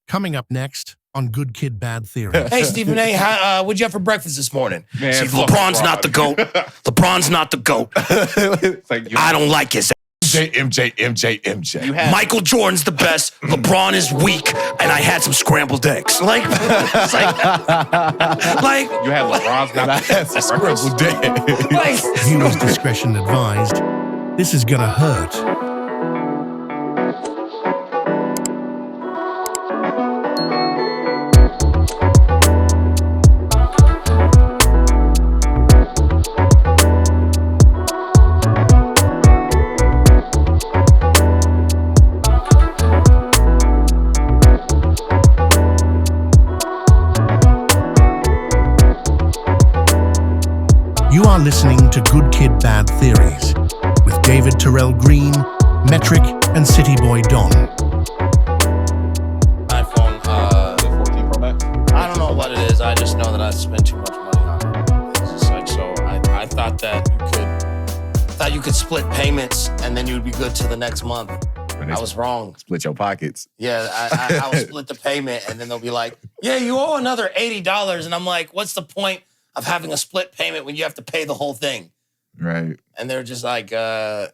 Coming up next on Good Kid, Bad Theory. Hey, Stephen A., what'd you have for breakfast this morning? Man, See, fuck LeBron's LeBron. not the GOAT. LeBron's not the GOAT. It's like, I don't like his MJ. You had Michael Jordan's the best. LeBron is weak, and I had some scrambled eggs. Like, it's like you had LeBron's not the Scrambled eggs. like, Viewers' discretion advised. This is gonna hurt. You are listening to Good Kid, Bad Theories with David Terrell Green, Metric, and Cityy'Boi Don. iPhone, 14 Pro Max. I don't know what it is. I just know that I spent too much money on it. It's just like, so I thought that you could split payments and then you'd be good to the next month. I was wrong. Split your pockets. Yeah, I would split the payment and then they'll be like, yeah, you owe another $80. And I'm like, what's the point of having a split payment when you have to pay the whole thing? Right. And they're just like, I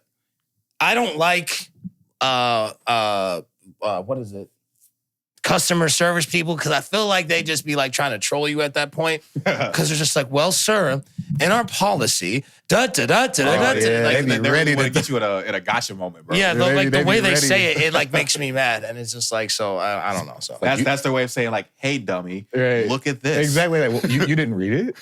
don't like, what is it? Customer service people, because I feel like they just be like trying to troll you at that point. Because they're just like, well, sir, in our policy, yeah. Like, They be They ready really to get you in a gotcha moment, bro. yeah, They the be way they ready. say it, it like makes me mad. And it's just like, so I don't know. So That's their way of saying like, hey, dummy, Right. look at this. Exactly. Like, well, you didn't read it?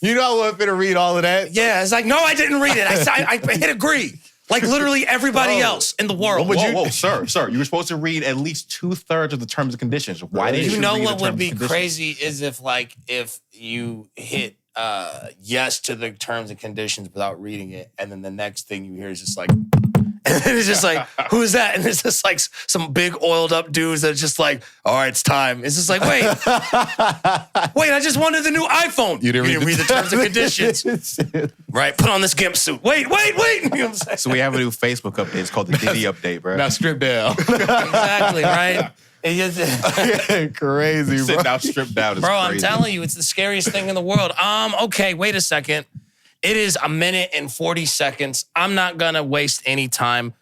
You know I wasn't finna read all of that? yeah, it's like, no, I didn't read it. I hit agree. Like literally everybody else in the world. Whoa, sir. You were supposed to read at least 2/3 of the terms and conditions. Why didn't you You know read what the would terms be and conditions? crazy is if you hit yes to the terms and conditions without reading it, and then the next thing you hear is just like, and then it's just like, who's that? And it's just like some big oiled up dudes that's just like, all right, it's time. It's just like, wait, I just wanted the new iPhone. You didn't read the terms and conditions. Right, put on this gimp suit. Wait. You know what I'm saying? So we have a new Facebook update. It's called the Diddy update, bro. Now strip down. Exactly, right? It just, Crazy, bro. Sitting out stripped down is bro, I'm crazy. telling you, it's the scariest thing in the world. Okay, wait a second. It is 1 minute and 40 seconds. I'm not gonna waste any time.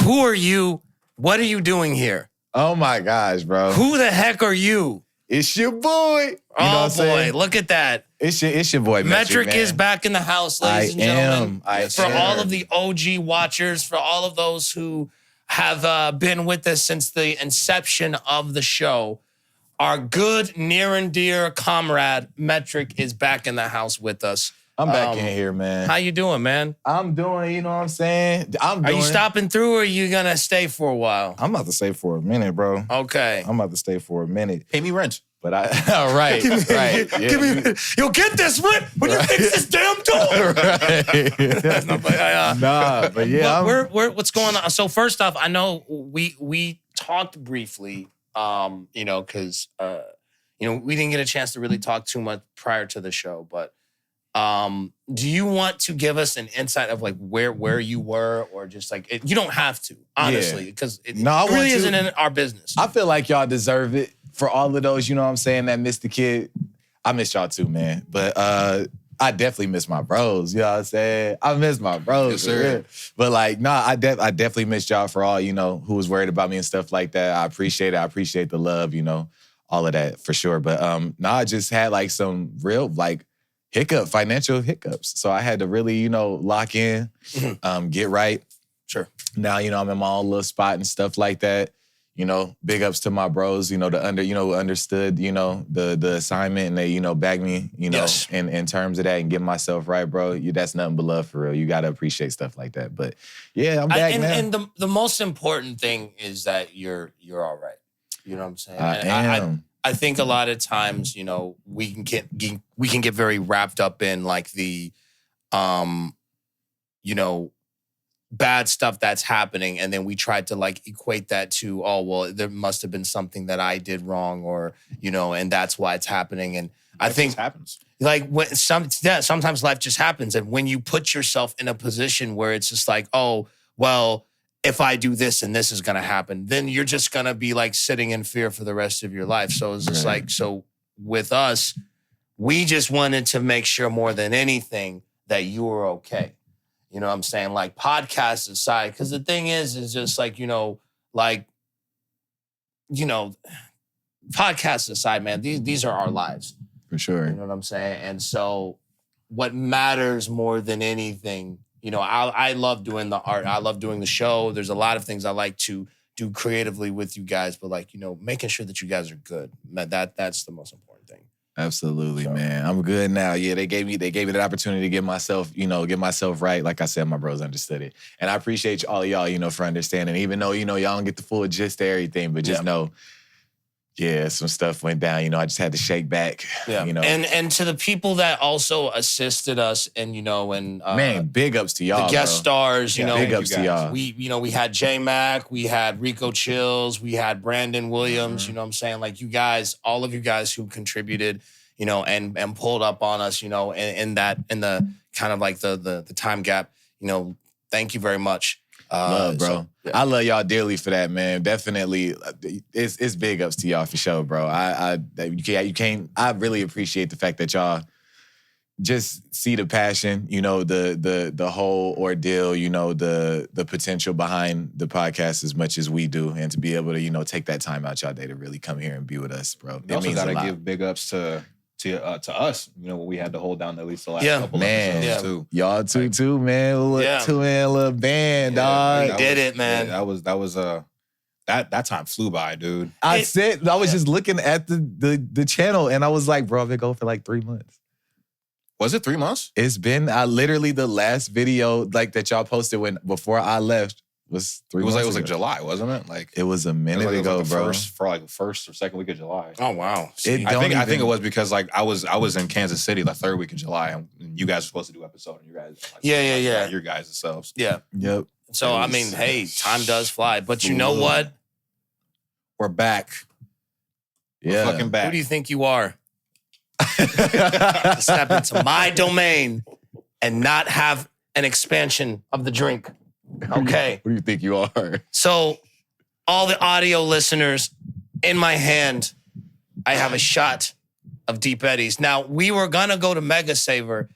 Who are you? What are you doing here? Oh my gosh, bro. Who the heck are you? It's your boy. You know what Oh I'm boy, saying? look at that. It's your boy, Metric man. is back in the house, ladies and gentlemen. For all of the OG watchers, for all of those who have been with us since the inception of the show, our good, near and dear comrade, Metric, is back in the house with us. I'm back in here, man. How you doing, man? I'm doing, you know what I'm saying? Are you stopping through or are you going to stay for a while? I'm about to stay for a minute, bro. Okay. I'm about to stay for a minute. Pay me rent. But all right. Yeah, Give me, you'll get this rent when you fix this damn door. Nah, but yeah. What's going on? So first off, I know we talked briefly, because we didn't get a chance to really talk too much prior to the show, but do you want to give us an insight of like where you were, or just like you don't have to, honestly, because it really isn't in our business. I feel like y'all deserve it for all of those, you know what I'm saying, that missed the kid. I miss y'all too, man. But I definitely miss my bros, you know what I'm saying? I miss my bros. Yes, sir. Yeah. But like, I definitely miss y'all for all, who was worried about me and stuff like that. I appreciate it. I appreciate the love, all of that for sure. But I just had like some real like financial hiccups. So I had to really, lock in, get right. Sure. Now, I'm in my own little spot and stuff like that. Big ups to my bros, who understood, the assignment, and they, bagged me, Yes. in terms of that and getting myself right, bro. That's nothing but love for real. You got to appreciate stuff like that. But yeah, I'm back, man. And the most important thing is that you're all right. You know what I'm saying? I am. I think a lot of times, we can get very wrapped up in like the, bad stuff that's happening, and then we tried to like equate that to, oh well, there must have been something that I did wrong, or and that's why it's happening. And I think It happens. like when sometimes life just happens, and when you put yourself in a position where it's just like, oh well, if I do this and this is gonna happen, then you're just gonna be like sitting in fear for the rest of your life. So it's just like, so with us, we just wanted to make sure more than anything that you were okay. You know what I'm saying? Like podcasts aside, because the thing is just like, podcasts aside, man, these are our lives. For sure. You know what I'm saying? And so what matters more than anything, I love doing the art. I love doing the show. There's a lot of things I like to do creatively with you guys, but like, making sure that you guys are good. That's the most important thing. Absolutely, man. I'm good now. Yeah, they gave me the opportunity to get myself right. Like I said, my bros understood it. And I appreciate all of y'all, for understanding. Even though, y'all don't get the full gist of everything, but just know, some stuff went down. I just had to shake back. Yeah. And to the people that also assisted us and, man, big ups to y'all. The guest stars, big ups to y'all. We had J-Mac, we had Rico Chills, we had Brandon Williams, you know what I'm saying? Like you guys, all of you guys who contributed, and pulled up on us, in the kind of like the time gap, thank you very much. Love, bro. I love y'all dearly for that, man. Definitely, it's big ups to y'all for sure, bro. I really appreciate the fact that y'all just see the passion, the whole ordeal, the potential behind the podcast as much as we do, and to be able to, take that time out y'all day to really come here and be with us, bro. You also gotta give big ups to us, what we had to hold down at least the last couple episodes too. Y'all too, man. Two-man little band, dog. We did it, man. That time flew by, dude. I was just looking at the channel and I was like, bro, I've been going for like 3 months. Was it 3 months? It's been literally the last video like that y'all posted before I left was 3 months ago. It was like July, wasn't it? Like it was a minute ago, bro. For the first or second week of July. Oh wow! I think it was because like I was in Kansas City the third week of July, and you guys were supposed to do episode, and you guys your guys selves. Yeah. Yep. So I mean, hey, time does fly, but you know what? We're back. Yeah. We're fucking back. Who do you think you are? Step into my domain and not have an expansion of the drink. Okay. Who do you think you are? So, all the audio listeners, in my hand, I have a shot of Deep Eddies. Now, we were gonna go to Mega Saver,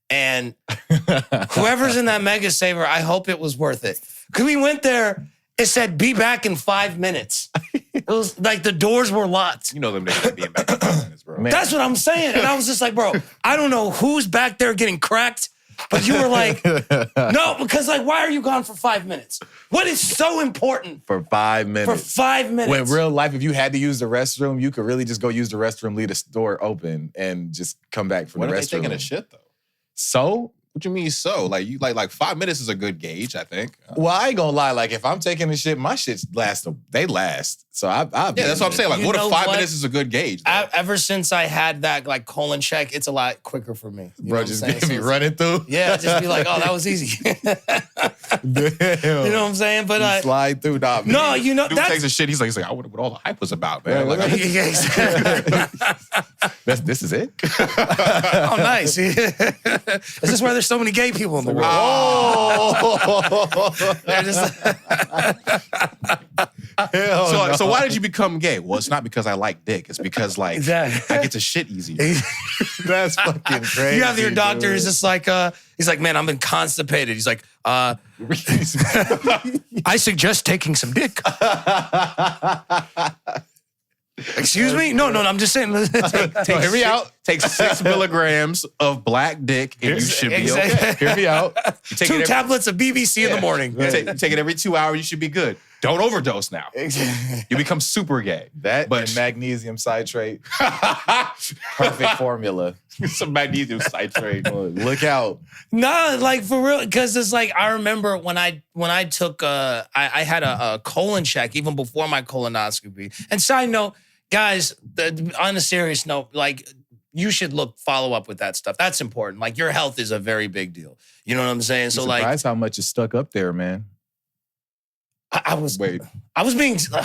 and whoever's in that Mega Saver, I hope it was worth it. Because we went there, it said, be back in 5 minutes. It was like the doors were locked. You know them niggas being back in 5 minutes, bro. Man. That's what I'm saying. And I was just like, bro, I don't know who's back there getting cracked, but you were like, no, because like, why are you gone for 5 minutes? What is so important? For 5 minutes. For 5 minutes. When real life, if you had to use the restroom, you could really just go use the restroom, leave the door open, and just come back from the restroom. What are they taking a shit though? So? What you mean so? Like you like 5 minutes is a good gauge, I think. Well, I ain't gonna lie. Like if I'm taking a shit, my shits last. They last. So I that's what I'm saying. Like, You what if know 5 what? minutes is a good gauge? Ever since I had that like colon check, it's a lot quicker for me. You know bro, what just I'm saying? be running through. Yeah, just be like, oh, that was easy. Damn. You know what I'm saying? But slide through, dog. no, you know Dude that's takes a shit. He's like, I wonder what all the hype was about, man. Yeah, Like, Yeah, exactly. This is it. Oh, nice. Is this why there's so many gay people in the world? Oh. They're just so why did you become gay? Well, it's not because I like dick. It's because like Exactly. I get to shit easier. That's fucking crazy. You have your doctor. dude. He's just like, he's like, man, I've been constipated. He's like, I suggest taking some dick. Excuse me? No, I'm just saying. Hear me out. Take 6 milligrams of black dick and you should be okay. Hear me out. You take 2 it tablets of BBC in the morning. take it every 2 hours. You should be good. Don't overdose now. You become super gay. That and magnesium citrate. Perfect formula. Some magnesium citrate. Look out. No, like for real, because it's like I remember when I took I had a colon check even before my colonoscopy. And side note, guys, on a serious note, like you should follow up with that stuff. That's important. Like your health is a very big deal. You know what I'm saying? So like, surprised how much is stuck up there, man. I was being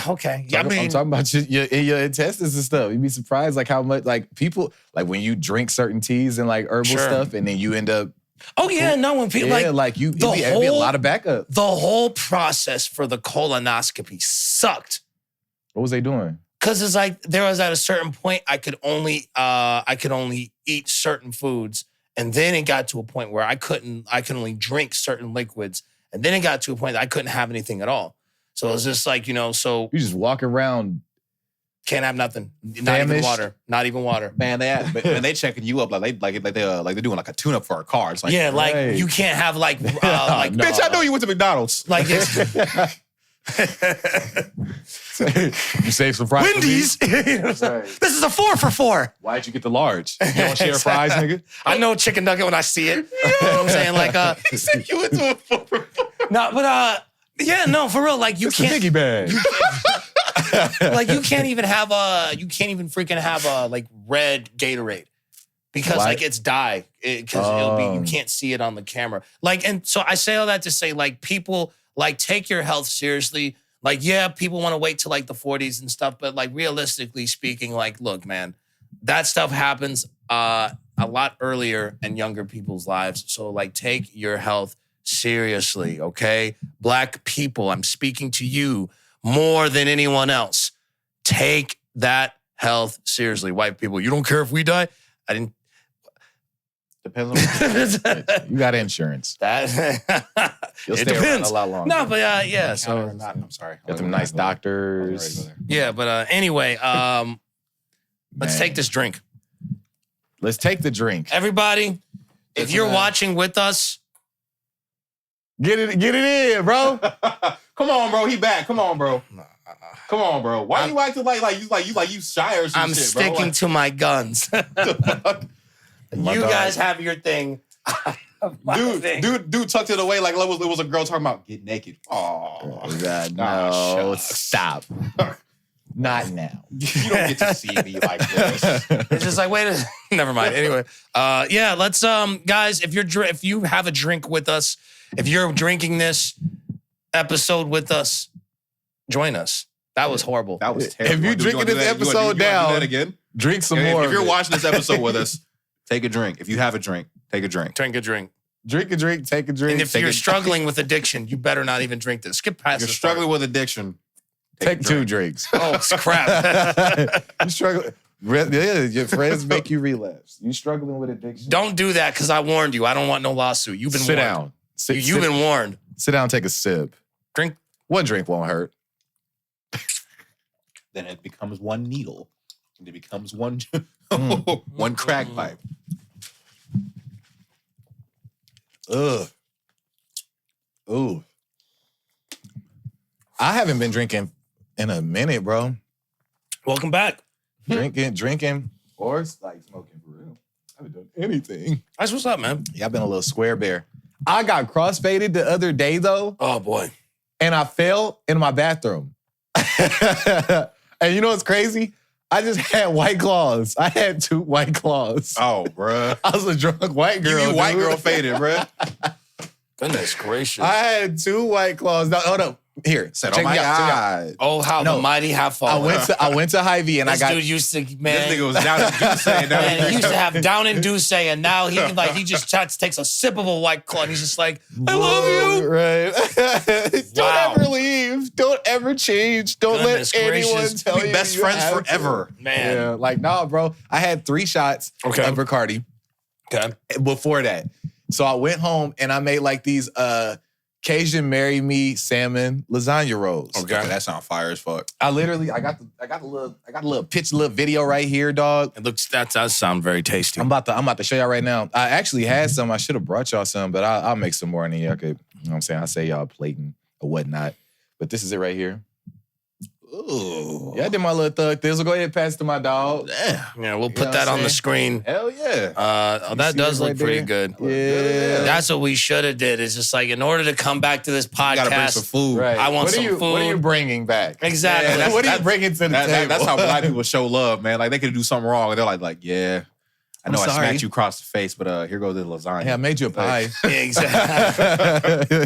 okay. Yeah, I'm talking about your intestines and stuff. You'd be surprised like how much like people like when you drink certain teas and like herbal stuff, and then you end up Oh yeah, no. When people like you, it'd be a lot of backup. The whole process for the colonoscopy sucked. What was they doing? Because it's like there was at a certain point I could only eat certain foods, and then it got to a point where I could only drink certain liquids, and then it got to a point that I couldn't have anything at all. So it was just like, so you just walk around. Can't have nothing. Famished. Not even water. Man, they checking you up like they're doing like a tune-up for a car. It's like, yeah, like right. You can't have like no. Bitch, I know you went to McDonald's. Like it's you save some fries. Wendy's. This is a 4 for $4. Why'd you get the large? You don't share fries, nigga? I know chicken nugget when I see it. You know what I'm saying? Like he said you went to a 4 for $4. No, but yeah, no, for real. Like you can't. A biggie bag. Like you can't even freaking have a like red Gatorade because like it's dye because you can't see it on the camera. Like, and so I say all that to say like people like take your health seriously. Like, yeah, people want to wait till like the 40s and stuff, but like realistically speaking, like, look, man, that stuff happens a lot earlier in younger people's lives. So like take your health seriously, okay? Black people, I'm speaking to you more than anyone else. Take that health seriously. White people, you don't care if we die? I didn't. Depends on you got insurance. You'll stay around a lot longer. No, but yeah. So I'm sorry. Got them nice doctors. Yeah, but anyway, let's take this drink. Let's take the drink. Everybody, if you're watching with us, get it in, bro. Come on, bro. He back. Come on, bro. Come on, bro. Why you acting like you shy or some I'm shit, sticking bro? to my guns. You guys have your thing. Dude tucked it away like it was a girl talking about get naked. Oh, God, no. Stop. Not now. You don't get to see me like this. It's just like, never mind. Anyway, yeah, let's, guys, if you have a drink with us, if you're drinking this episode with us, join us. That was horrible. That was terrible. If you're drinking this episode down, do that again? Drink some more. If you're watching this episode with us, take a drink. If you have a drink, take a drink. Drink a drink. Drink a drink, take a drink. And if you're struggling with addiction, you better not even drink this. Skip past If you're struggling with addiction, take 2 drinks. Oh, it's crap. You struggle. Yeah, your friends make you relapse. You struggling with addiction. Don't do that because I warned you. I don't want no lawsuit. You've been warned. Sit down. You've been warned. Sit down, take a sip. Drink. 1 drink won't hurt. then it becomes 1 needle. And it becomes one crack pipe. Ugh. Ooh. I haven't been drinking in a minute, bro. Welcome back. Drinking, or like smoking for real. I haven't done anything. That's what's up, man. Yeah, I've been a little square bear. I got crossfaded the other day, though. Oh, boy. And I fell in my bathroom. And you know what's crazy? I just had White Claws. I had 2 White Claws. Oh, bruh. I was a drunk white girl. You white girl faded, bruh. Goodness gracious. I had 2 White Claws. No, hold up. Here. Said, check oh my me out, God. Oh, how the mighty have fallen. I went to Hy-Vee and this I got... dude used to, man. This nigga was down in Duce. Man, he used to have down in Duce, and now he just takes a sip of a White Claw, and he's just like, I love you. Right. Don't Wow. ever leave. Don't ever change. Don't Goodness let anyone gracious. tell We you best you friends have forever. to. Man. Yeah, like, nah, bro. I had 3 shots of Bacardi Okay. before that. So I went home and I made like these Cajun Marry Me salmon lasagna rolls. Okay, that sounds fire as fuck. I got a little pitch, little video right here, dog. That does sound very tasty. I'm about to show y'all right now. I actually had some. I should have brought y'all some, but I'll make some more and then y'all could, you know what I'm saying? I'll say y'all plating or whatnot. But this is it right here. Ooh. Yeah, I did my little thug thizzle. Go ahead and pass it to my dog. Damn. Yeah, we'll You put know that what on I'm the saying? screen. Hell yeah. That see does it look right pretty there? good. Yeah. That's what we should have did. It's just like, in order to come back to this You gotta bring some podcast, food. Right. I want What are some you- food. What are you bringing back? Exactly. Yeah, What are you bringing to the table? That's how black people show love, man. Like they could do something wrong, and they're like, yeah, I know I'm I sorry. smacked you across the face, but here goes the lasagna. Hey, I made you a pie. Yeah, exactly.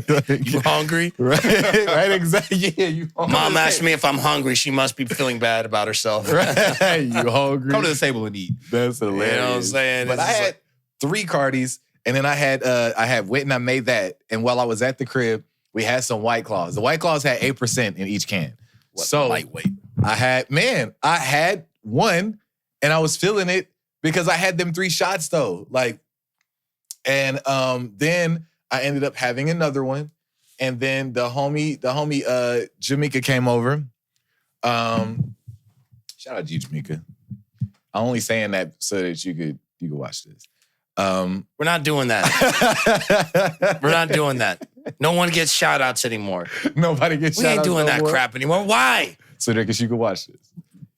You hungry? right, exactly. Yeah, you hungry. Mom asked me if I'm hungry. She must be feeling bad about herself. Right, you hungry? Come to the table and eat. That's hilarious. You know what I'm saying? But It's I just had 3 Cardis And then I had went and I made that. And while I was at the crib, we had some White Claws. The White Claws had 8% in each can. So lightweight. I had one and I was feeling it because I had them 3 shots though. And then I ended up having another one. And then the homie Jamaica came over. Shout out to you, Jamaica. I'm only saying that so that you could watch this. We're not doing that. We're not doing that. No one gets shout outs anymore. Nobody gets shout outs. We ain't doing no that more. crap anymore. Why? So that you could watch this.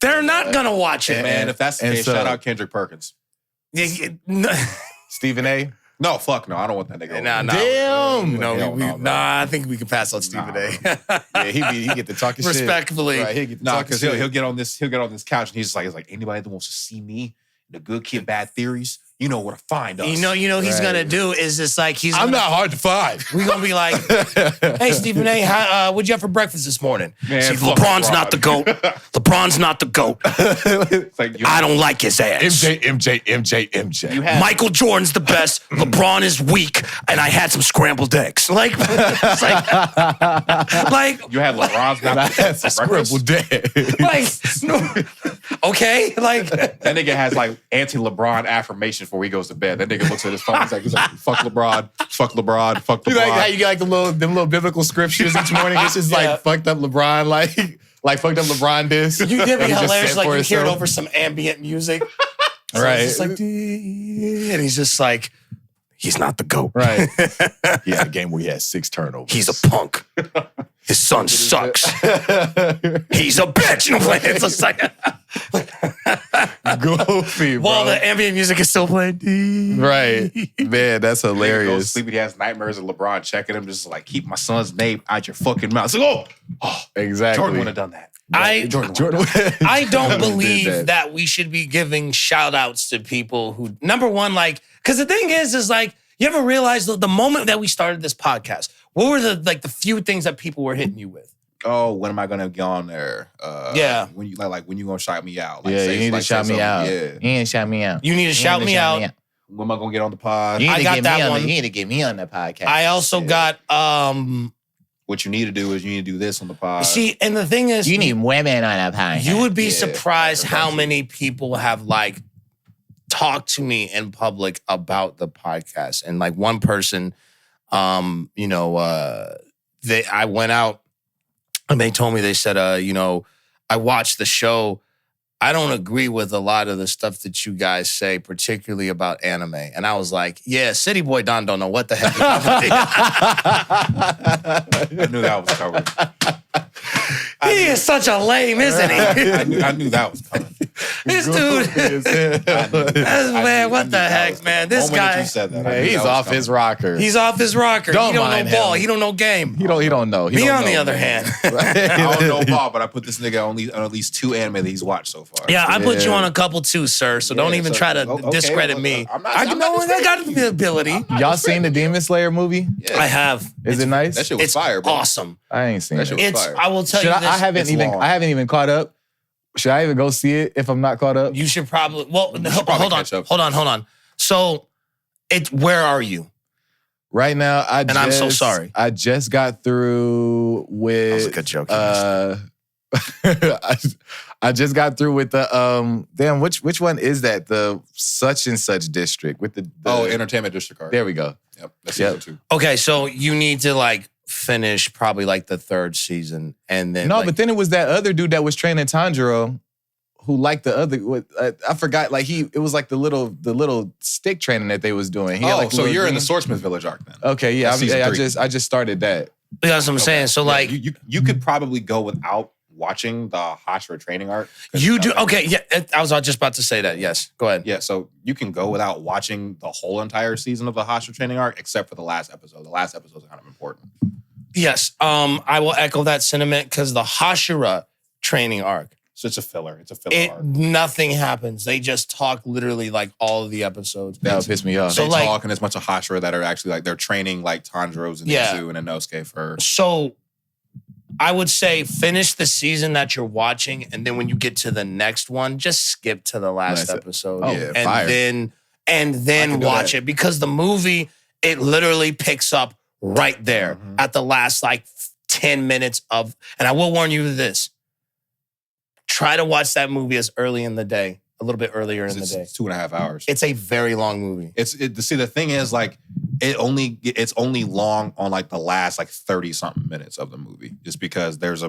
They're not gonna watch it. Man, if that's the case, shout out Kendrick Perkins. Stephen A. No, fuck no. I don't want that nigga. Nah. Damn. Nah, I think we can pass on Stephen A. Yeah, he get to talking shit. Respectfully. Right, because he'll get on this couch and he's like anybody that wants to see me, the good kid, bad theories, you know where to find us. You know he's gonna do is just like I'm not hard to find. We're gonna be like, hey Stephen A, what'd you have for breakfast this morning? Man, see, LeBron's not the GOAT. LeBron's not the GOAT. I don't like his ass. MJ. Michael Jordan's the best. LeBron is weak, and I had some scrambled eggs. Like you had LeBron's not had some scrambled eggs. Okay, that nigga has like anti-LeBron affirmation before he goes to bed. That nigga looks at his phone. He's like, fuck LeBron, fuck LeBron, fuck LeBron. You like how you get like them little biblical scriptures each morning? It's just like fucked up LeBron, like fucked up LeBron diss. You did be hilarious, like you hear it over some ambient music. So right. It's just like, and he's just like, he's not the GOAT. Right. He had a game where he had 6 turnovers. He's a punk. His son sucks. He's a bitch. You know, it's just like goofy, bro. While the ambient music is still playing. Right. Man, that's He goes to hilarious. sleep, he has nightmares of LeBron checking him, just like, keep my son's name out your fucking mouth. It's like, oh, exactly. Jordan wouldn't have done that. Jordan. I don't Jordan believe did that we should be giving shout outs to people who, number one, like, because the thing is like, you ever realize the moment that we started this podcast, what were the few things that people were hitting you with? Oh, when am I gonna get on there? When you when you gonna shout me out? Like, yeah, you need to shout me out. Yeah. You need to shout me out. You need to shout me out. When am I gonna get on the pod? I got that one. You need to get me on the podcast. I also got what you need to do is you need to do this on the pod. See, and the thing is, you need women on a podcast. You would be surprised how many people have like talked to me in public about the podcast. And like one person, I went out and they told me, they said, I watched the show. I don't agree with a lot of the stuff that you guys say, particularly about anime. And I was like, yeah, Cityy'Boi Don don't know what the heck. I knew that was covered. He is such a lame, isn't he? I knew that was coming. This dude, man, what the heck, man? This guy, you said that, man, he's off his rocker. He's off his rocker. Don't He don't mind know ball. him. He don't know game. He don't know. Me on the other hand. I don't know ball, but I put this nigga on at least 2 anime that he's watched so far. Yeah, I put you on a couple too, sir. So don't even try to discredit me. I got the ability. Y'all seen the Demon Slayer movie? Yeah. I have. Is it nice? That shit was fire, bro. Awesome. I ain't seen That shit it. was fire. I will tell you this. I haven't even caught up. Should I even go see it if I'm not caught up? You should probably. Well, probably catch up. hold on. So, where are you? Right now, I'm so sorry. I just got through with. That was a good joke. I just got through with the damn. Which one is that? The such and such district with the Entertainment District Card. There we go. Yep. That's season 2. Okay, so you need to like finish probably like the 3rd season, and then No, but then it was that other dude that was training Tanjiro, who liked the other. I forgot. Like it was like the little stick training that they was doing. He had, like, so you're in the green- Swordsmith Village arc then? Okay, yeah. That's season 3. I just started that. That's what I'm saying. So like you could probably go without watching the Hashira training arc. you do. Okay, yeah. I was just about to say that. Yes, go ahead. Yeah, so you can go without watching the whole entire season of the Hashira training arc, except for the last episode. The last episode is kind of important. Yes, I will echo that sentiment because the Hashira training arc, So it's a filler. It's a filler arc. Nothing happens. They just talk literally like all of the episodes. That would piss me off. So, They like- talk, and there's a bunch of Hashira that are actually like they're training like Tanjiro's and Yeah. Izu and Inosuke for. So I would say finish the season that you're watching, and then when you get to the next one, just skip to the last Nice. episode. Oh, and fire. then and then watch it because the movie, it literally picks up right there at the last like 10 minutes of, and I will warn you of this. Try to watch that movie as early in the day, a little bit earlier in the day. It's 2.5 hours. It's a very long movie. See, the thing is, like, it's only long on like the last like 30 something minutes of the movie, just because there's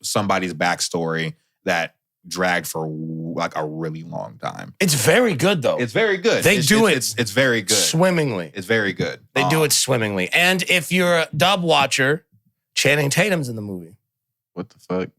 somebody's backstory that dragged for like a really long time. It's very good though. It's very good. It's very good. Swimmingly. It's very good. They do it swimmingly. And if you're a dub watcher, Channing Tatum's in the movie. What the fuck?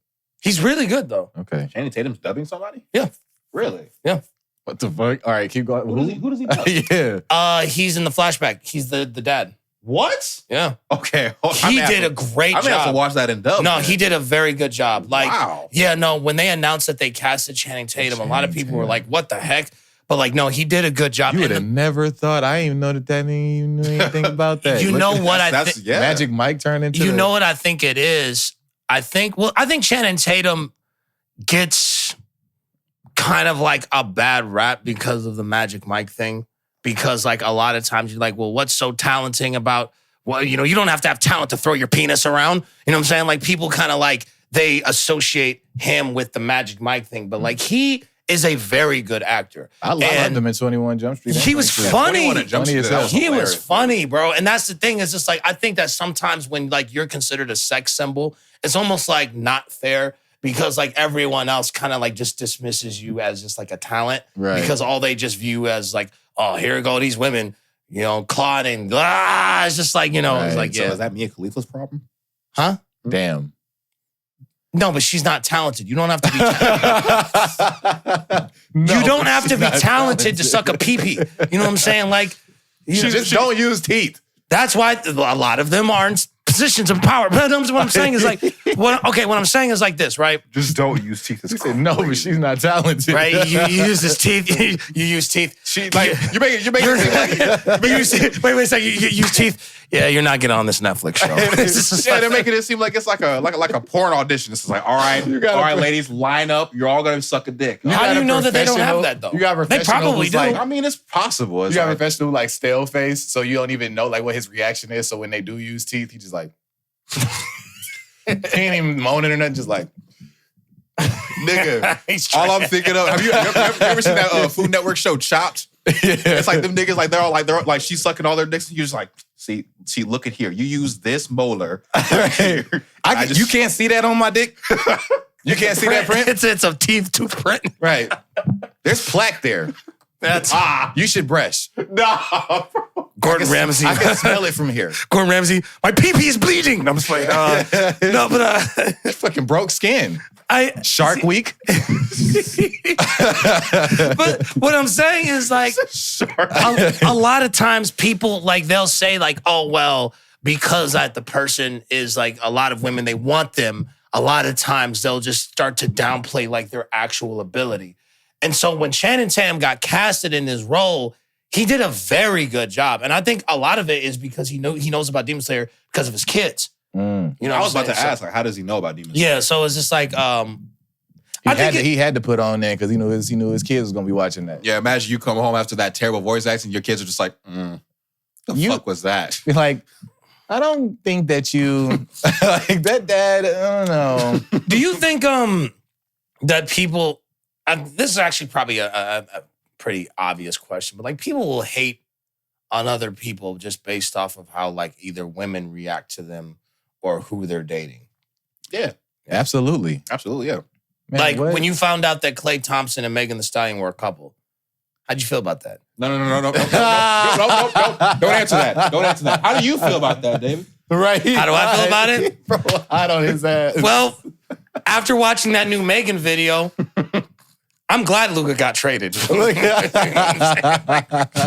He's really good though. Okay. Channing Tatum's dubbing somebody? Yeah. Really? Yeah. What the fuck? All right, keep going. Who does he dub? Yeah. He's in the flashback. He's the dad. What? Yeah. Okay. He did a great job. I'm gonna have to watch that in dub. No, he did a very good job. Like, wow. Yeah, no, when they announced that they casted Channing Tatum, a lot of people were like, what the heck? But like, no, he did a good job. You would have never thought. I didn't even know that even knew anything about that. You know what I think? Yeah. Magic Mike turned into. You know what I think it is? I think Channing Tatum gets kind of like a bad rap because of the Magic Mike thing. Because like a lot of times you're like, well, what's so talenting about, well, you know, you don't have to have talent to throw your penis around. You know what I'm saying? Like people kind of like, they associate him with the Magic Mike thing. But like he is a very good actor. I loved him in 21 Jump Street. He was funny. He was funny, bro. And that's the thing. It's just like, I think that sometimes when like you're considered a sex symbol, it's almost like not fair because like everyone else kind of like just dismisses you as just like a talent. Right. Because all they just view as like, oh, here go these women, you know, clotting. It's just like, you know, Right. It's like, yeah. So is that Mia Khalifa's problem? Huh? Damn. No, but she's not talented. You don't have to be talented. You don't have to be talented to suck a pee-pee. You know what I'm saying? Like, you Just don't use teeth. That's why a lot of them are in positions of power. But what I'm saying is like, what I'm saying is like this, right? Just don't use teeth. She said no, but she's not talented. Right? You use his teeth. You use teeth. She like you're making it seem like wait a second. You use teeth. Yeah, you're not getting on this Netflix show. yeah, they're making it seem like it's like a porn audition. It's like, all right, ladies, line up. You're all gonna suck a dick. How do you know that they don't have that though? You got a they probably do. Like, I mean, it's possible. You got a professional like stale face, so you don't even know like what his reaction is. So when they do use teeth, he just like he ain't even moaning or nothing. Just like nigga. All I'm thinking of. Have you ever seen that Food Network show Chopped? Yeah. It's like them niggas like they're all like she's sucking all their dicks and you're just like, see, look at here. You use this molar. You can't see that on my dick. You can't see that print. It's a tooth print. Right. There's plaque there. That's you should brush. No. Gordon Ramsay. I can smell it from here. Gordon Ramsay, my pee-pee is bleeding. I'm just like, no, but fucking broke skin. Shark Week. But what I'm saying is like a lot of times people like they'll say like, oh well, because the person is like a lot of women, they want them. A lot of times they'll just start to downplay like their actual ability. And so when Channing Tatum got casted in this role, he did a very good job. And I think a lot of it is because he knows about Demon Slayer because of his kids. Mm. You know, I was about to ask, like, how does he know about Demon Slayer? Yeah, so it's just like he had to put on there because he knew his kids was gonna be watching that. Yeah, imagine you come home after that terrible voice acting, your kids are just like, the fuck was that? Like, I don't think that you like that dad. I don't know. Do you think that people? This is actually probably a pretty obvious question, but like people will hate on other people just based off of how like either women react to them or who they're dating. Yeah, absolutely, yeah. Man, like what? when you found out that Klay Thompson and Megan Thee Stallion were a couple, how'd you feel about that? No. Don't answer that. Don't answer that. How do you feel about that, David? Right. How do I feel about it? Bro, I don't his ass. Well, after watching that new Megan video, I'm glad Luka got traded.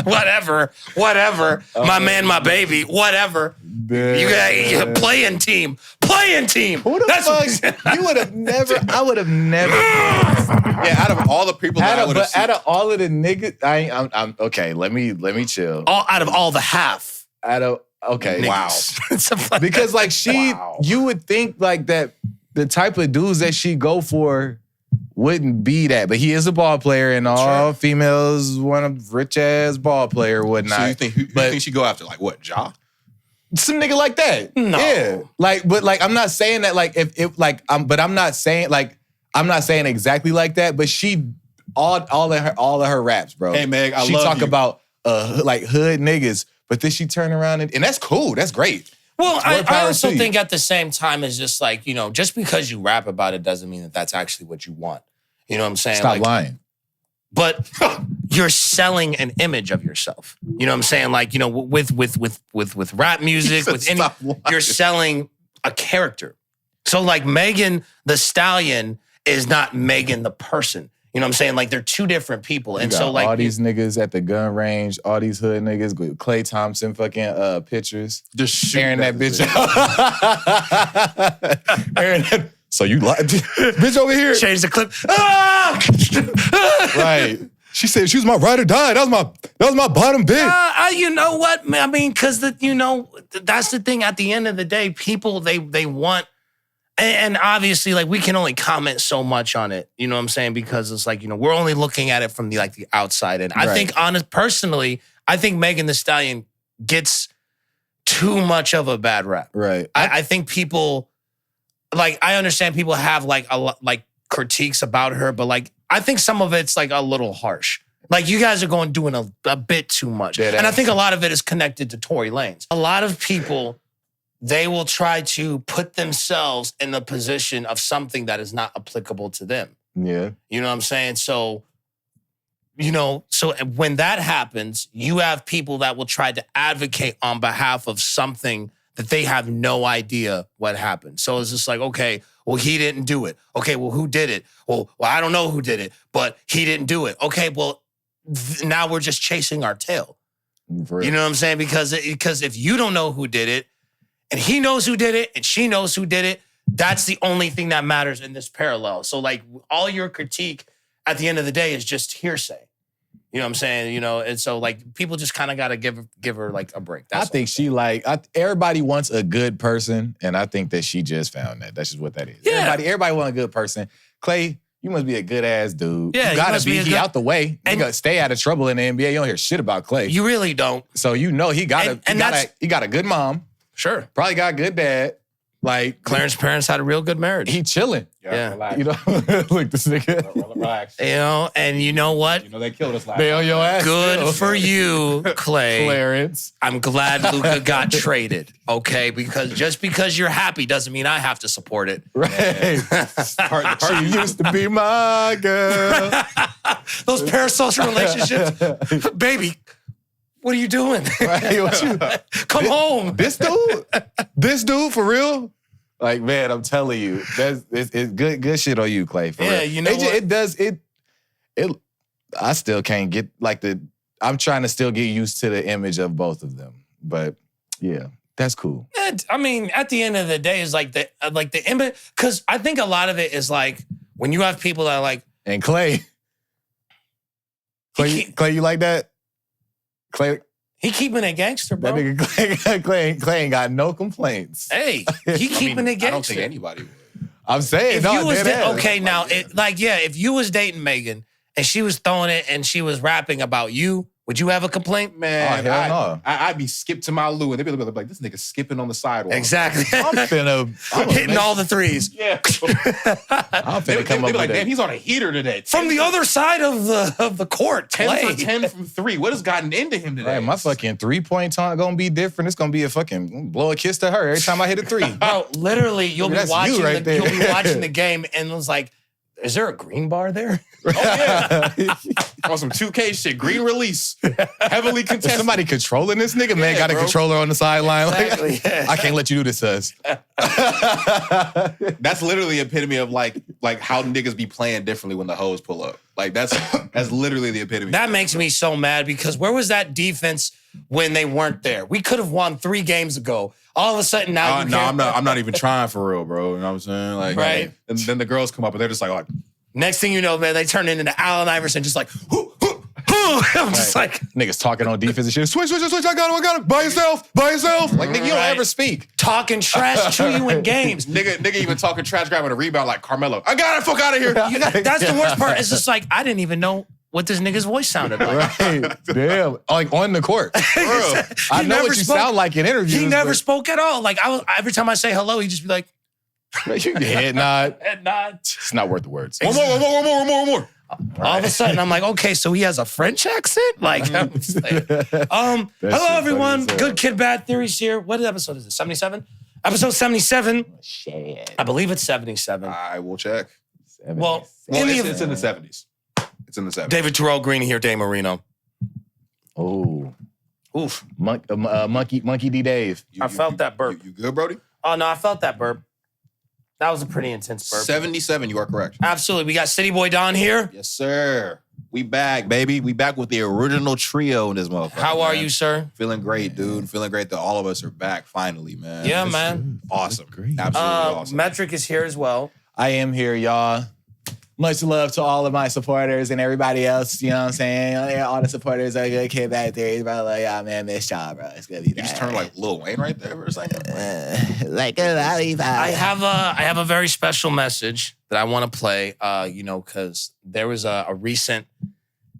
Whatever. My man, my baby. Whatever. You got playing team. Who the fuck? You would have never. I would have never. Yeah, out of all the people that I would have seen. Out of all of the niggas, I'm okay. Let me chill. Out of all the half. Okay. Niggas. Wow. Because like you would think like that the type of dudes that she go for wouldn't be that. But he is a ball player, and all females want a rich-ass ball player, whatnot. So you think, who you think she go after? Like, what, Ja? Some nigga like that. No. Yeah. But I'm not saying that I'm not saying exactly like that, but she all of her raps, bro. Hey, Meg, I she love talk you. about like hood niggas, but then she turn around and that's cool. That's great. Well, More I power also to you. think at the same time it's just like, just because you rap about it doesn't mean that that's actually what you want. You know what I'm saying? Stop lying. But you're selling an image of yourself. You know what I'm saying? Like, with rap music, said with any, stop lying. you're selling a character. So like Megan the Stallion is not Megan the person. You know what I'm saying? Like they're two different people. And You so got like all these niggas at the gun range, all these hood niggas with Klay Thompson fucking pictures. Just shoot Airing that bitch out. Airing that. So you like bitch over here. change the clip. Ah! Right. She said she was my ride or die. That was my bottom bitch. You know what? I mean, because that's the thing. At the end of the day, people they want, and obviously, like we can only comment so much on it. You know what I'm saying? Because it's like we're only looking at it from the outside. And I think, personally, I think Megan Thee Stallion gets too much of a bad rap. Right. I think people, like, I understand people have like critiques about her, but like I think some of it's like a little harsh. Like you guys are doing a bit too much. Dead And I ass. think a lot of it is connected to Tory Lanez. A lot of people, they will try to put themselves in the position of something that is not applicable to them. Yeah. You know what I'm saying? So, so when that happens, you have people that will try to advocate on behalf of something that they have no idea what happened. So it's just like, okay, well, he didn't do it. Okay, well, who did it? Well, I don't know who did it, but he didn't do it. Okay, well, now we're just chasing our tail. For real. You know what I'm saying? Because if you don't know who did it, and he knows who did it, and she knows who did it, that's the only thing that matters in this parallel. So like all your critique at the end of the day is just hearsay. You know what I'm saying? And so like people just kind of got to give her like a break. That's I think she everybody wants a good person, and I think that she just found that. That's just what that is. Yeah. Everybody want a good person. Clay, you must be a good ass dude. Yeah, you you gotta must be. be a He good- out the way. And- You gotta stay out of trouble in the NBA. You don't hear shit about Clay. You really don't. So he got And he got a good mom. Sure. Probably got a good dad. Like Clarence's parents had a real good marriage. he chilling. Yeah. Relax. You know, look this nigga. Relax. And you know what? They killed us last They on your ass. Good still. for you, Clay. Clarence. I'm glad Luka got traded, okay? Because just because you're happy doesn't mean I have to support it. Right. She used to be my girl. Those parasocial relationships. Baby, what are you doing? Right, what you- Come home. This dude, for real? Like, man, I'm telling you, it's good shit on you, Clay. For Yeah, real. you know what? It does. I still can't get I'm trying to still get used to the image of both of them, but yeah, that's cool. I mean, at the end of the day, it's like the image, because I think a lot of it is like when you have people that are like, And Clay, you like that? Clay, he keeping it gangster, bro. that nigga Clay ain't got no complaints. Hey, he keeping it gangster. I don't think anybody would. I'm saying, If no, you was dead ass. okay, now, if you was dating Megan and she was throwing it and she was rapping about you, would you have a complaint? Man, Oh, hell no. I'd be skipped to my loo, and they'd be like, this nigga skipping on the sidewalk. Exactly. I'm Hitting all the threes. Yeah. I'm They finna would come be up like, with damn, it. he's on a heater today. From the other side of the court. 10 Play. for 10 from 3. What has gotten into him today? Right, my fucking 3-point taunt gonna be different. It's gonna be a fucking blow a kiss to her every time I hit a 3. Bro, literally, you'll be That's watching you right there. you'll be watching the game and it's like, is there a green bar there? Oh, yeah. On some 2K shit. Green release. Heavily Is contested. somebody controlling this nigga? Man, Yeah, got a bro. controller on the sideline. Like, Exactly, yeah. I can't let you do this to us. That's literally the epitome of like how niggas be playing differently when the hoes pull up. Like that's literally the epitome. That makes me so mad because where was that defense when they weren't there? We could have won 3 games ago. All of a sudden now you no, can't. I'm not even trying for real, bro. You know what I'm saying? Like, Right. And then the girls come up and they're just like, Next thing you know, man, they turn into Allen Iverson, just like, I'm just like niggas talking on defense and shit. Switch. I got it. By yourself. Like, nigga, you don't ever speak. Talking trash to you in games. Nigga even talking trash, grabbing a rebound like Carmelo. I got it, fuck out of here. That's the worst part. It's just like, I didn't even know what this nigga's voice sounded like. Right. Damn. Like on the court. I know what you sound like in interviews. He never spoke at all. Like every time I say hello, he'd just be like, head nod. Head nod. It's not worth the words. One more. All of a sudden, I'm like, okay, so he has a French accent? Like, hello, everyone. Good Kid, Bad Theories here. What episode is it? 77? Episode 77. Shit. I believe it's 77. I will check. Well, it's in the 70s. It's in the 70s. David Terrell Green here, Dave Marino. Oh. Oof. Monkey D. Dave. I felt that burp. You good, Brody? Oh, no, I felt that burp. That was a pretty intense burp. 77, you are correct. Absolutely. We got Cityy'Boi Don here. Yes, sir. We back, baby. We back with the original trio in this motherfucker. How are you, sir? Feeling great, dude. Feeling great that all of us are back finally, man. Yeah, man. Awesome. Great. Absolutely awesome. Metric is here as well. I am here, y'all. Much love to all of my supporters and everybody else, you know what I'm saying? All the supporters are Good Kid, Bad Theories, bro. Like, y'all, man, miss y'all, bro. It's gonna be You just turned like Lil Wayne right there for a second. like a lollipop. I have a very special message that I want to play, because there was a recent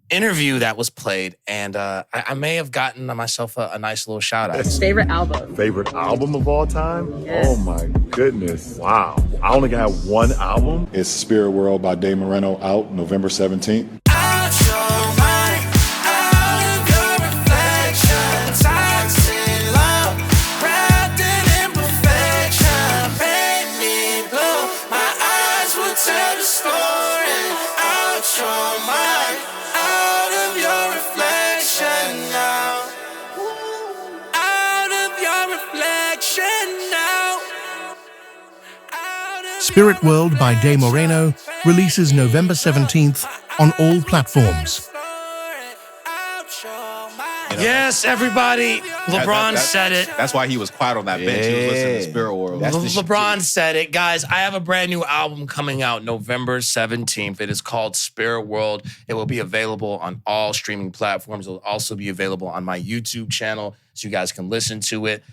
interview that was played, and I may have gotten myself a nice little shout out. Favorite album? Favorite album of all time? Yes. Oh my goodness. Wow. I only got one album. It's Spirit World by Dave Moreno, out November 17th. Spirit World by Day Moreno releases November 17th on all platforms. Yes, everybody. LeBron said it. That's why he was quiet on that bench. He was listening to Spirit World. LeBron said it. Guys, I have a brand new album coming out November 17th. It is called Spirit World. It will be available on all streaming platforms. It will also be available on my YouTube channel so you guys can listen to it.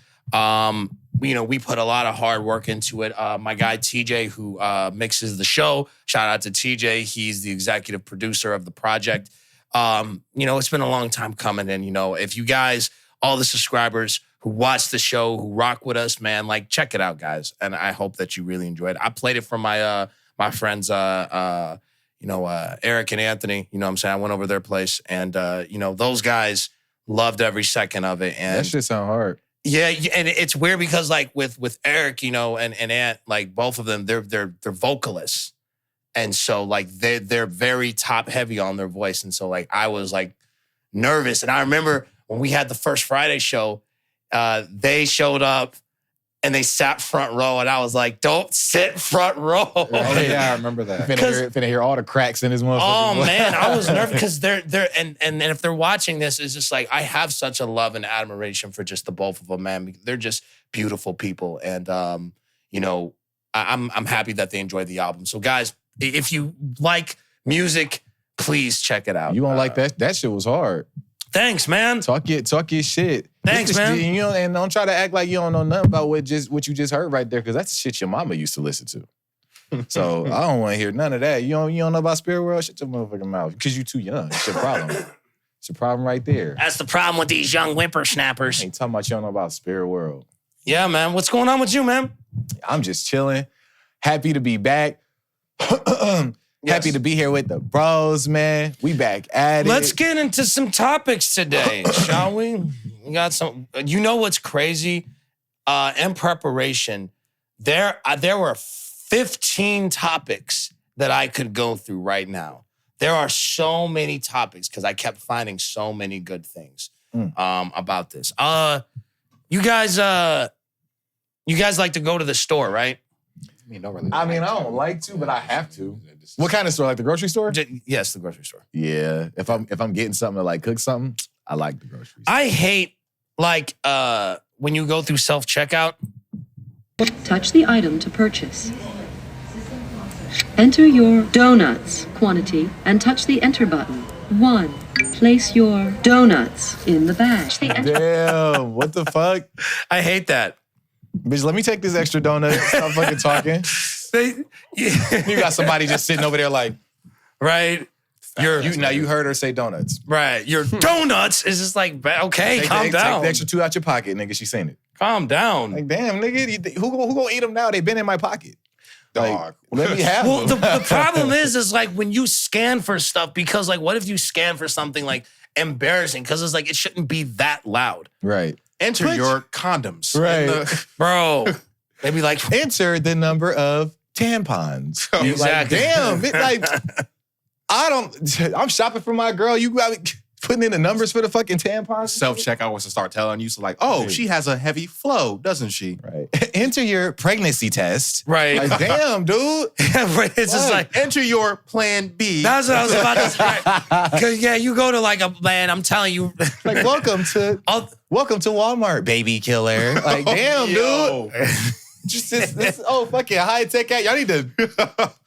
We put a lot of hard work into it. My guy TJ, who mixes the show, shout out to TJ. He's the executive producer of the project. It's been a long time coming. And, if you guys, all the subscribers who watch the show, who rock with us, man, like, check it out, guys. And I hope that you really enjoyed it. I played it for my friends, Eric and Anthony. You know what I'm saying? I went over their place and, those guys loved every second of it. And that shit sound hard. Yeah, and it's weird because like with Eric, and Ant, like both of them, they're vocalists. And so like they're very top heavy on their voice. And so like I was like nervous. And I remember when we had the first Friday show, they showed up and they sat front row, and I was like, don't sit front row. Oh, yeah, I remember that. Finna hear all the cracks in his motherfucker. Oh man, I was nervous because they're and if they're watching this, it's just like I have such a love and admiration for just the both of them, man. They're just beautiful people, and I'm happy that they enjoyed the album. So guys, if you like music, please check it out. You won't like that? That shit was hard. Thanks, man. Talk your shit. Thanks, man. And don't try to act like you don't know nothing about what you just heard right there, because that's the shit your mama used to listen to. So I don't want to hear none of that. You don't know about Spirit World? Shut your motherfucking mouth, because you too young. It's your problem. It's your problem right there. That's the problem with these young whippersnappers. Ain't talking about you don't know about Spirit World. Yeah, man. What's going on with you, man? I'm just chilling. Happy to be back. Happy to be here with the bros, man. We back at it. Let's get into some topics today, shall we? We got some. You know what's crazy? In preparation, there were 15 topics that I could go through right now. There are so many topics because I kept finding so many good things about this. You guys like to go to the store, right? I don't like to, but I have to. What kind of store? Like the grocery store? Yes, the grocery store. Yeah. If I'm getting something to like cook something, I like the grocery store. I hate like when you go through self-checkout. Touch the item to purchase. Enter your donuts quantity and touch the enter button. 1. Place your donuts in the bag. Damn, what the fuck? I hate that. Bitch, let me take this extra donut. Stop fucking talking. You got somebody just sitting over there like, right? Now you heard her say donuts. Right. Your donuts is just like, okay, calm down. Take the extra 2 out your pocket, nigga. She seen it. Calm down. Like, damn, nigga, who gonna eat them now? They been in my pocket. Dog. Like, let me have Well, them. the problem is like when you scan for stuff, because like, what if you scan for something like embarrassing? Because it's like, it shouldn't be that loud. Right. Enter your condoms. Right. Bro, they be like, Enter the number of tampons. You're like, Exactly. damn, like, I'm shopping for my girl. You got me putting in the numbers for the fucking tampons? Self-checkout wants to start telling you, so like, oh, she has a heavy flow, doesn't she? Right. Enter your pregnancy test. right. Like, damn, dude. It's just like, Enter your plan B. that's what I was about to say. Because, yeah, you go to like a, man, I'm telling you. Like, welcome to Walmart, baby killer. Like, damn, Yo. dude. Just this fucking high tech act. Y'all need to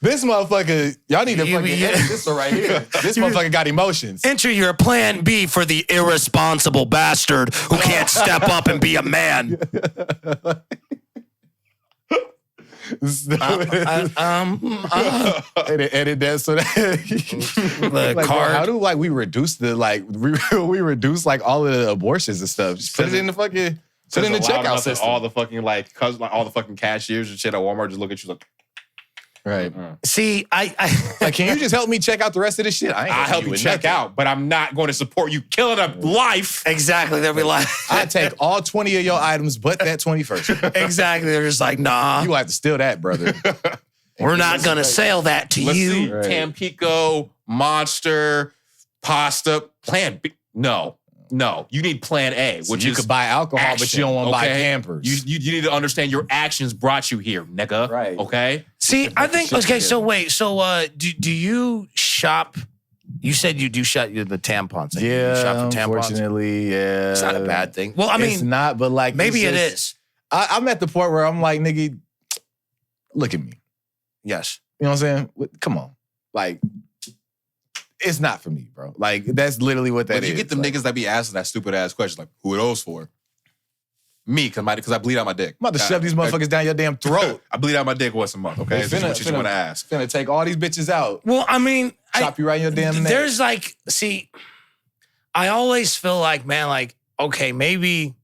this motherfucker. Y'all need to fucking edit this one right here. This motherfucker got emotions. Enter your plan B for the irresponsible bastard who can't step up and be a man. Edit that so that The like, card. how do we reduce we reduce like all of the abortions and stuff? Just put it in the fucking put it in the checkout system. All the fucking all the fucking cashiers and shit at Walmart just look at you like, Right. See, I Like, can you just help me check out the rest of this shit? I ain't I'll help you with check nothing. out, but I'm not going to support you killing a life. exactly. They'll be like, I take all 20 of your items, but that 21st. exactly. They're just like, nah, You will have to steal that, brother. we're not gonna sell that to Let's you. see, Right. Tampico, Monster, Pasta, Plan B. No, you need Plan A, which you is could buy alcohol, but you don't want to buy okay? Pampers. You need to understand your actions brought you here, nigga. Right. Okay. See, I think shit okay. So together. wait, so do you shop? You said you do shop the tampons. Like, you shop for tampons. Unfortunately, yeah. It's not a bad thing. Well, I it's mean, not, but like maybe it's it just- is. I'm at the point where I'm like, nigga, look at me. Yes. You know what I'm saying? Come on. Like, it's not for me, bro. Like, that's literally what that But is. you get them Like, niggas that be asking that stupid ass question, like, who are those for? Me, because I bleed out my dick. I'm about to shove these motherfuckers down your damn throat. I bleed out my dick once a month, okay? This is what you want to ask. Finna take all these bitches out. Well, I mean, Chop you right in your damn neck. there's like, see, I always feel like, man, like, okay, maybe.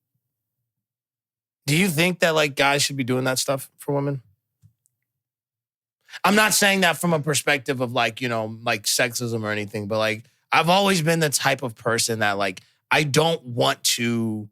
Do you think that like guys should be doing that stuff for women? I'm not saying that from a perspective of like, you know, like sexism or anything, but like I've always been the type of person that like I don't want to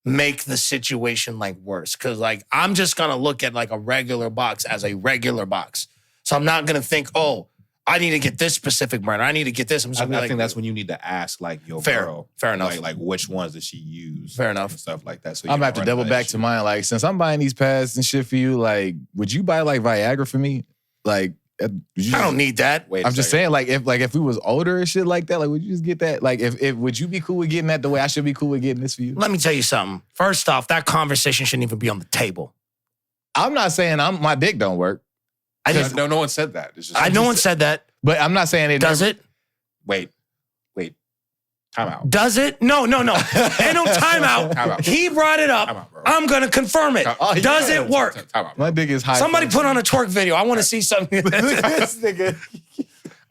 make the situation like worse. Cause like I'm just gonna look at like a regular box as a regular box. So I'm not gonna think, oh, I need to get this specific brand. I need to get this. I'm just I gonna be like, think that's when you need to ask, like, your Fair. girl. Fair enough. Like which ones does she use? Fair enough. And stuff like that. So I'm gonna have to double back to mine. Like, since I'm buying these pads and shit for you, like, would you buy like Viagra for me? Like, would you I don't need that. Wait, I'm just saying, like if we was older and shit like that, like, would you just get that? Like, if would you be cool with getting that the way I should be cool with getting this for you? Let me tell you something. First off, that conversation shouldn't even be on the table. I'm not saying my dick don't work, I just, No one said that. It's just, no one said that. but I'm not saying it Does it? Wait. Time out. Does it? No. Ain't no timeout. Time out. He brought it up. Time out, bro. I'm gonna confirm it. Oh, yeah. Does it work? Time out. My dick is high. Somebody put on a twerk video. I want to see something. this nigga.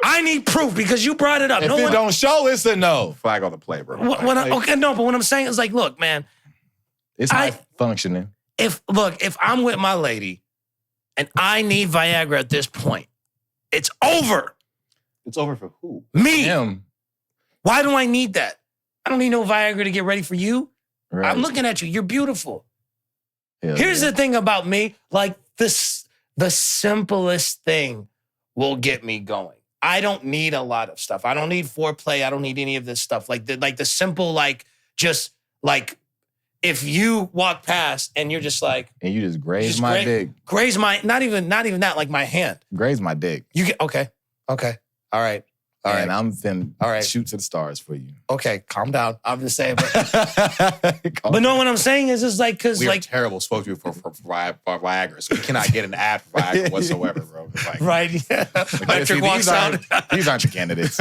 I need proof because you brought it up. If No it one. don't show, it's a no. Flag on the play, bro. Okay, no, but what I'm saying is like, look, man. It's high functioning. If I'm with my lady, and I need Viagra at this point, it's over. It's over for who? Me. Damn. Why do I need that? I don't need no Viagra to get ready for you. Right. I'm looking at you. You're beautiful. Hell Here's yeah. the thing about me. Like this, the simplest thing will get me going. I don't need a lot of stuff. I don't need foreplay. I don't need any of this stuff. Like the simple, like just like if you walk past and you're just like And you just graze just my dick. graze my not even that, like my hand. Graze my dick. You get okay. All right. And I'm finna All right. shoot to the stars for you. Okay, calm down. I'm just saying, but But no, what I'm saying is like because We are like terrible supposed to be for Viagra. So we cannot get an ad for Viagra whatsoever, bro. Like, right, yeah. Electric walks out. These aren't your candidates.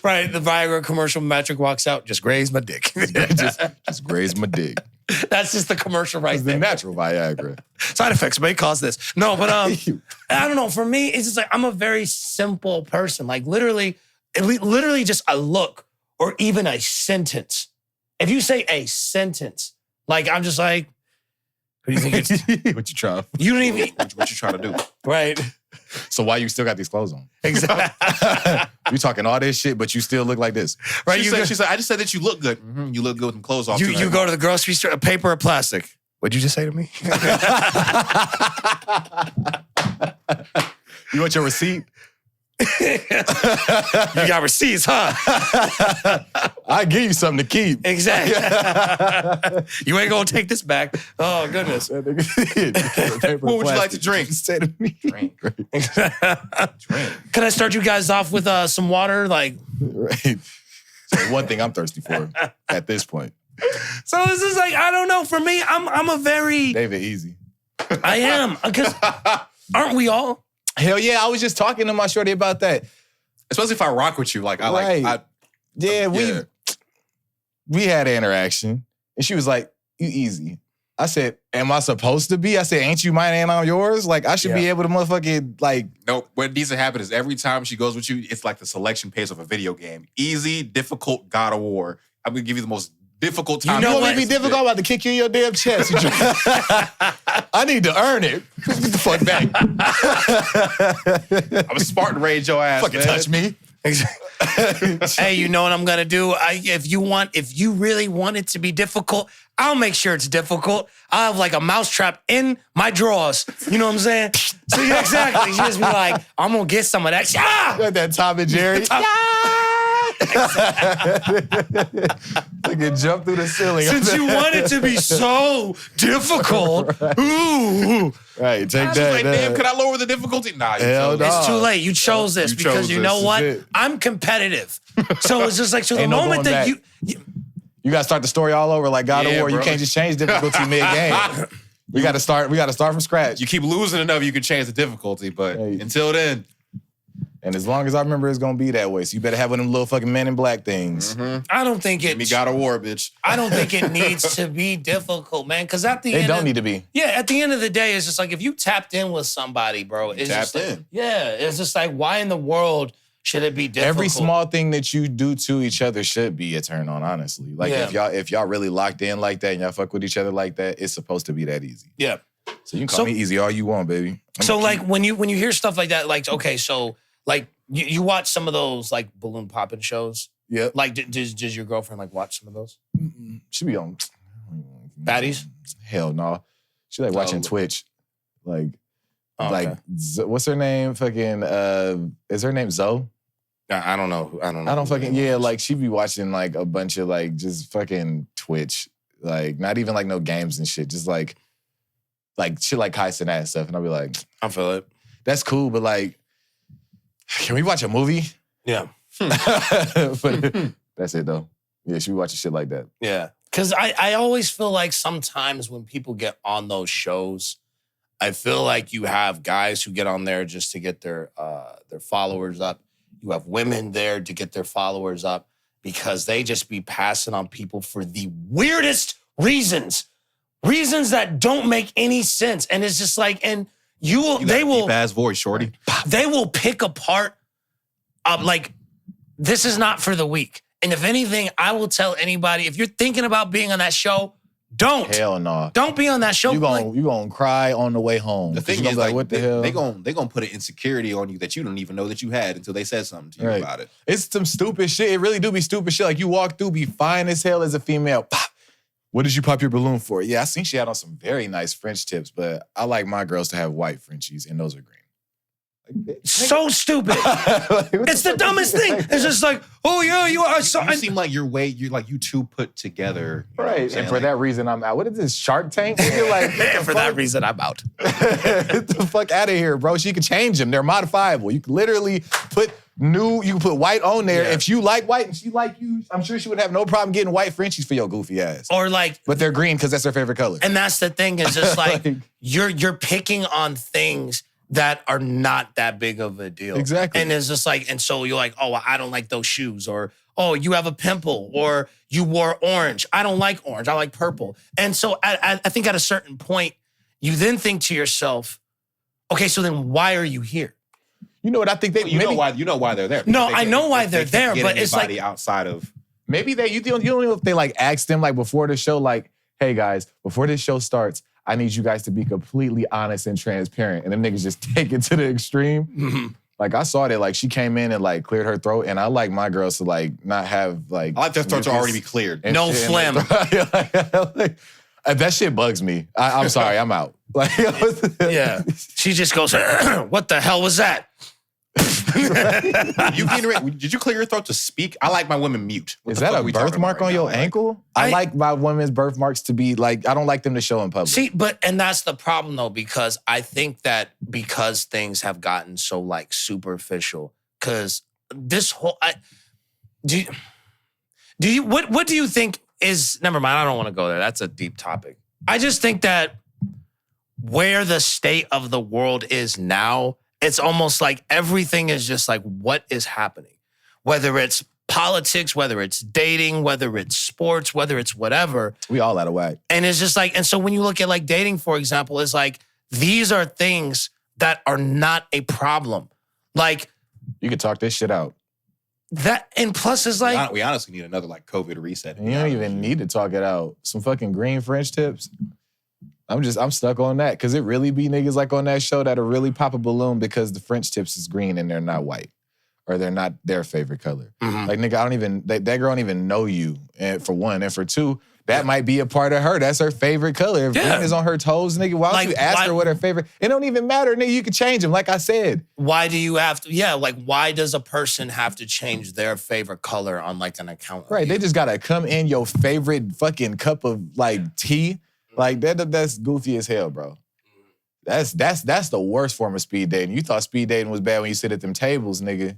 Right, the Viagra commercial, Metric walks out, just graze my dick. just graze my dick. That's just the commercial right It's there. the natural Viagra. Side effects may cause this. No, but I don't know. For me, it's just like I'm a very simple person. Like literally just a look or even a sentence. If you say a sentence, like I'm just like, who do you think it's? What you trying? You don't even What you trying to do? right. So why you still got these clothes on? Exactly. You talking all this shit, but you still look like this. Right. She said, I just said that you look good. Mm-hmm. You look good with them clothes off. You go to the grocery store, paper or plastic. What'd you just say to me? You want your receipt? You got receipts, huh? I give you something to keep. Exactly. You ain't gonna take this back. Oh goodness. What would you like to drink? Say to me. Drink. Can I start you guys off with some water? Like, Right. So one thing I'm thirsty for at this point. so this is like, I don't know. For me, I'm a very David, easy. I am. Because aren't we all? Hell yeah, I was just talking to my shorty about that. Especially if I rock with you. Like, Right. We had an interaction, and she was like, "You easy." I said, "Am I supposed to be?" I said, "Ain't you mine and I'm yours? Like, I should be able to motherfucking like." No, what needs to happen is every time she goes with you, it's like the selection pace of a video game. Easy, difficult, God of War. I'm gonna give you the most difficult time. You know what? Be difficult. I'm about to kick you in your damn chest. I need to earn it. Get the fuck back. I'm a Spartan rage your ass. Fucking man. touch me. Hey, you know what I'm gonna do? If you really want it to be difficult, I'll make sure it's difficult. I'll have like a mousetrap in my drawers. You know what I'm saying? So yeah, exactly. You just be like, I'm gonna get some of that. Ah! Like that Tom and Jerry. Fucking jump through the ceiling. Since you want it to be so difficult, ooh, Right, take I was that. like, damn, could I lower the difficulty? Nah, you Hell chose no. it. it's too late. You chose this You because chose you know this. what? This is it. I'm competitive. So it's just like, so the Ain't no moment going that back. you You gotta start the story all over like God of Yeah, War. You bro. can't just change difficulty mid-game. We gotta start from scratch. You keep losing enough, you can change the difficulty. But Right. until then, And as long as I remember, it's gonna be that way. So you better have one of them little fucking Men in Black things. I don't think give me it. God of War, bitch. I don't think it needs to be difficult, man. Because at the They end, don't need to be. Yeah, at the end of the day, it's just like if you tapped in with somebody, bro. It's just tapped like, in. Yeah, it's just like why in the world should it be difficult? Every small thing that you do to each other should be a turn on, honestly. Like Yeah. if y'all really locked in like that and y'all fuck with each other like that, it's supposed to be that easy. Yeah. So you can call So- me easy all you want, baby. So like when you hear stuff like that, like okay, so like you watch some of those like balloon popping shows. Yep. Like does your girlfriend like watch some of those? She be on Baddies? Hell no. She like watching No. Twitch. Like Oh, okay. like what's her name? Fucking is her name Zoe? I don't know. I don't know. I don't fucking like she be watching like a bunch of like just fucking Twitch. Like not even like no games and shit. Just like shit like Kai Cenat and stuff. And I'll be like, I feel it. that's cool, but like, can we watch a movie? Yeah. But that's it though. Yeah, she be watching shit like that. Yeah. Cause I always feel like sometimes when people get on those shows, I feel like you have guys who get on there just to get their followers up. You have women there to get their followers up because they just be passing on people for the weirdest reasons. Reasons that don't make any sense. And it's just like, and they will Deep ass voice, shorty. they will pick apart like this is not for the weak. And if anything, I will tell anybody, if you're thinking about being on that show, don't. Hell no. Don't be on that show. You gonna cry on the way home. The 'Cause thing you gonna is, be like, what the hell? they gonna put an insecurity on you that you don't even know that you had until they said something to you Right. about it. It's some stupid shit. It really do be stupid shit. Like you walk through, be fine as hell as a female. Pop. What did you pop your balloon for? Yeah, I seen she had on some very nice French tips, but I like my girls to have white Frenchies, and those are green. so stupid. It's the dumbest thing. It's just like, oh yeah, you are. You seem like you're you two put together. You know what I'm Right, saying? and for Like, that reason, I'm out. What is this, Shark Tank? Nigga, like, And for that reason, I'm out. get the fuck out of here, bro. She can change them. They're modifiable. You can literally put you can put white on there. Yeah. If you like white and she like you, I'm sure she would have no problem getting white Frenchies for your goofy ass. Or like, But they're green because that's her favorite color. and that's the thing is just like Like- you're picking on things that are not that big of a deal. Exactly. And it's just like, and so you're like, oh, I don't like those shoes, or oh, you have a pimple, or you wore orange. I don't like orange. I like purple. And so I think at a certain point, you then think to yourself, okay, so then why are you here? You know what I think they You know why they're there. No, They I can't- know why they're they there, can't get but it's like anybody outside of. maybe you don't know if they like asked them like before the show, like, hey guys, before this show starts, I need you guys to be completely honest and transparent. And them niggas just take it to the extreme. mm-hmm. Like I saw that like she came in and like cleared her throat, and I like my girls to like not have like I like their throats to already be cleared. and No shit in phlegm. their throat. Like, that shit bugs me. I'm sorry, I'm out. Like, yeah, she just goes, what the hell was that? Did you clear your throat to speak? I like my women mute. What Is the that fuck a we talking birthmark about right on your now? ankle? I- I like my women's birthmarks to be like, I don't like them to show in public. See, and that's the problem though, because I think that because things have gotten so like superficial, because this whole, do you what do you think is, never mind, I don't want to go there. That's a deep topic. I just think that where the state of the world is now, it's almost like everything is just like, what is happening? Whether it's politics, whether it's dating, whether it's sports, whether it's whatever. We all out of whack. And it's just like, and so when you look at like dating, for example, it's like, these are things that are not a problem. Like You could talk this shit out. that, and plus it's like, We honestly need another like COVID reset. And you don't even need to talk it out. Some fucking green French tips. I'm stuck on that. Cause it really be niggas like on that show that'll really pop a balloon because the French tips is green and they're not white. Or they're not their favorite color. Mhm. Like nigga, that girl don't even know you. And for one. And for two, that might be a part of her. That's her favorite color. If Yeah. green is on her toes, nigga, why don't Like, you ask why- her what her favorite? It don't even matter, nigga. You can change them. Like I said. why do you have to, why does a person have to change their favorite color on like an account? of Right. you? They just gotta come in your favorite fucking cup of like tea. Like that's goofy as hell, bro. That's the worst form of speed dating. You thought speed dating was bad when you sit at them tables, nigga.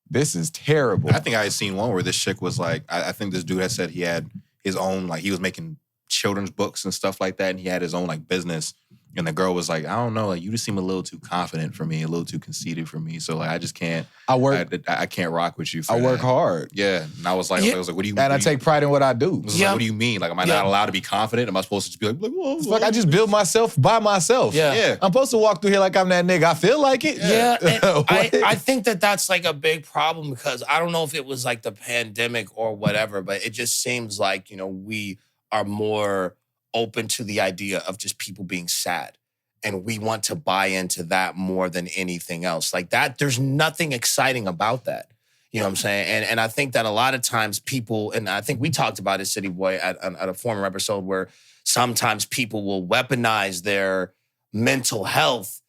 This is terrible. I think I had seen one where this chick was like, I think this dude had said he had his own, like he was making children's books and stuff like that, and he had his own like business. And the girl was like, I don't know, like you just seem a little too confident for me, a little too conceited for me. So like I just can't. I can't rock with you. For I work that. hard. Yeah, and I was like, Yeah. what do you? And I take pride in what I do. I was Yeah. like, what do you mean? Like, am I Yeah. not allowed to be confident? Am I supposed to just be like whoa? Fuck, I just build myself by myself. Yeah. Yeah. I'm supposed to walk through here like I'm that nigga. I feel like it. Yeah, and What? I think that that's like a big problem because I don't know if it was like the pandemic or whatever, but it just seems like, we are more open to the idea of just people being sad. And we want to buy into that more than anything else. Like that, there's nothing exciting about that. You know what I'm saying? And I think that a lot of times people, and I think we talked about it, Cityy'Boi, at a former episode where sometimes people will weaponize their mental health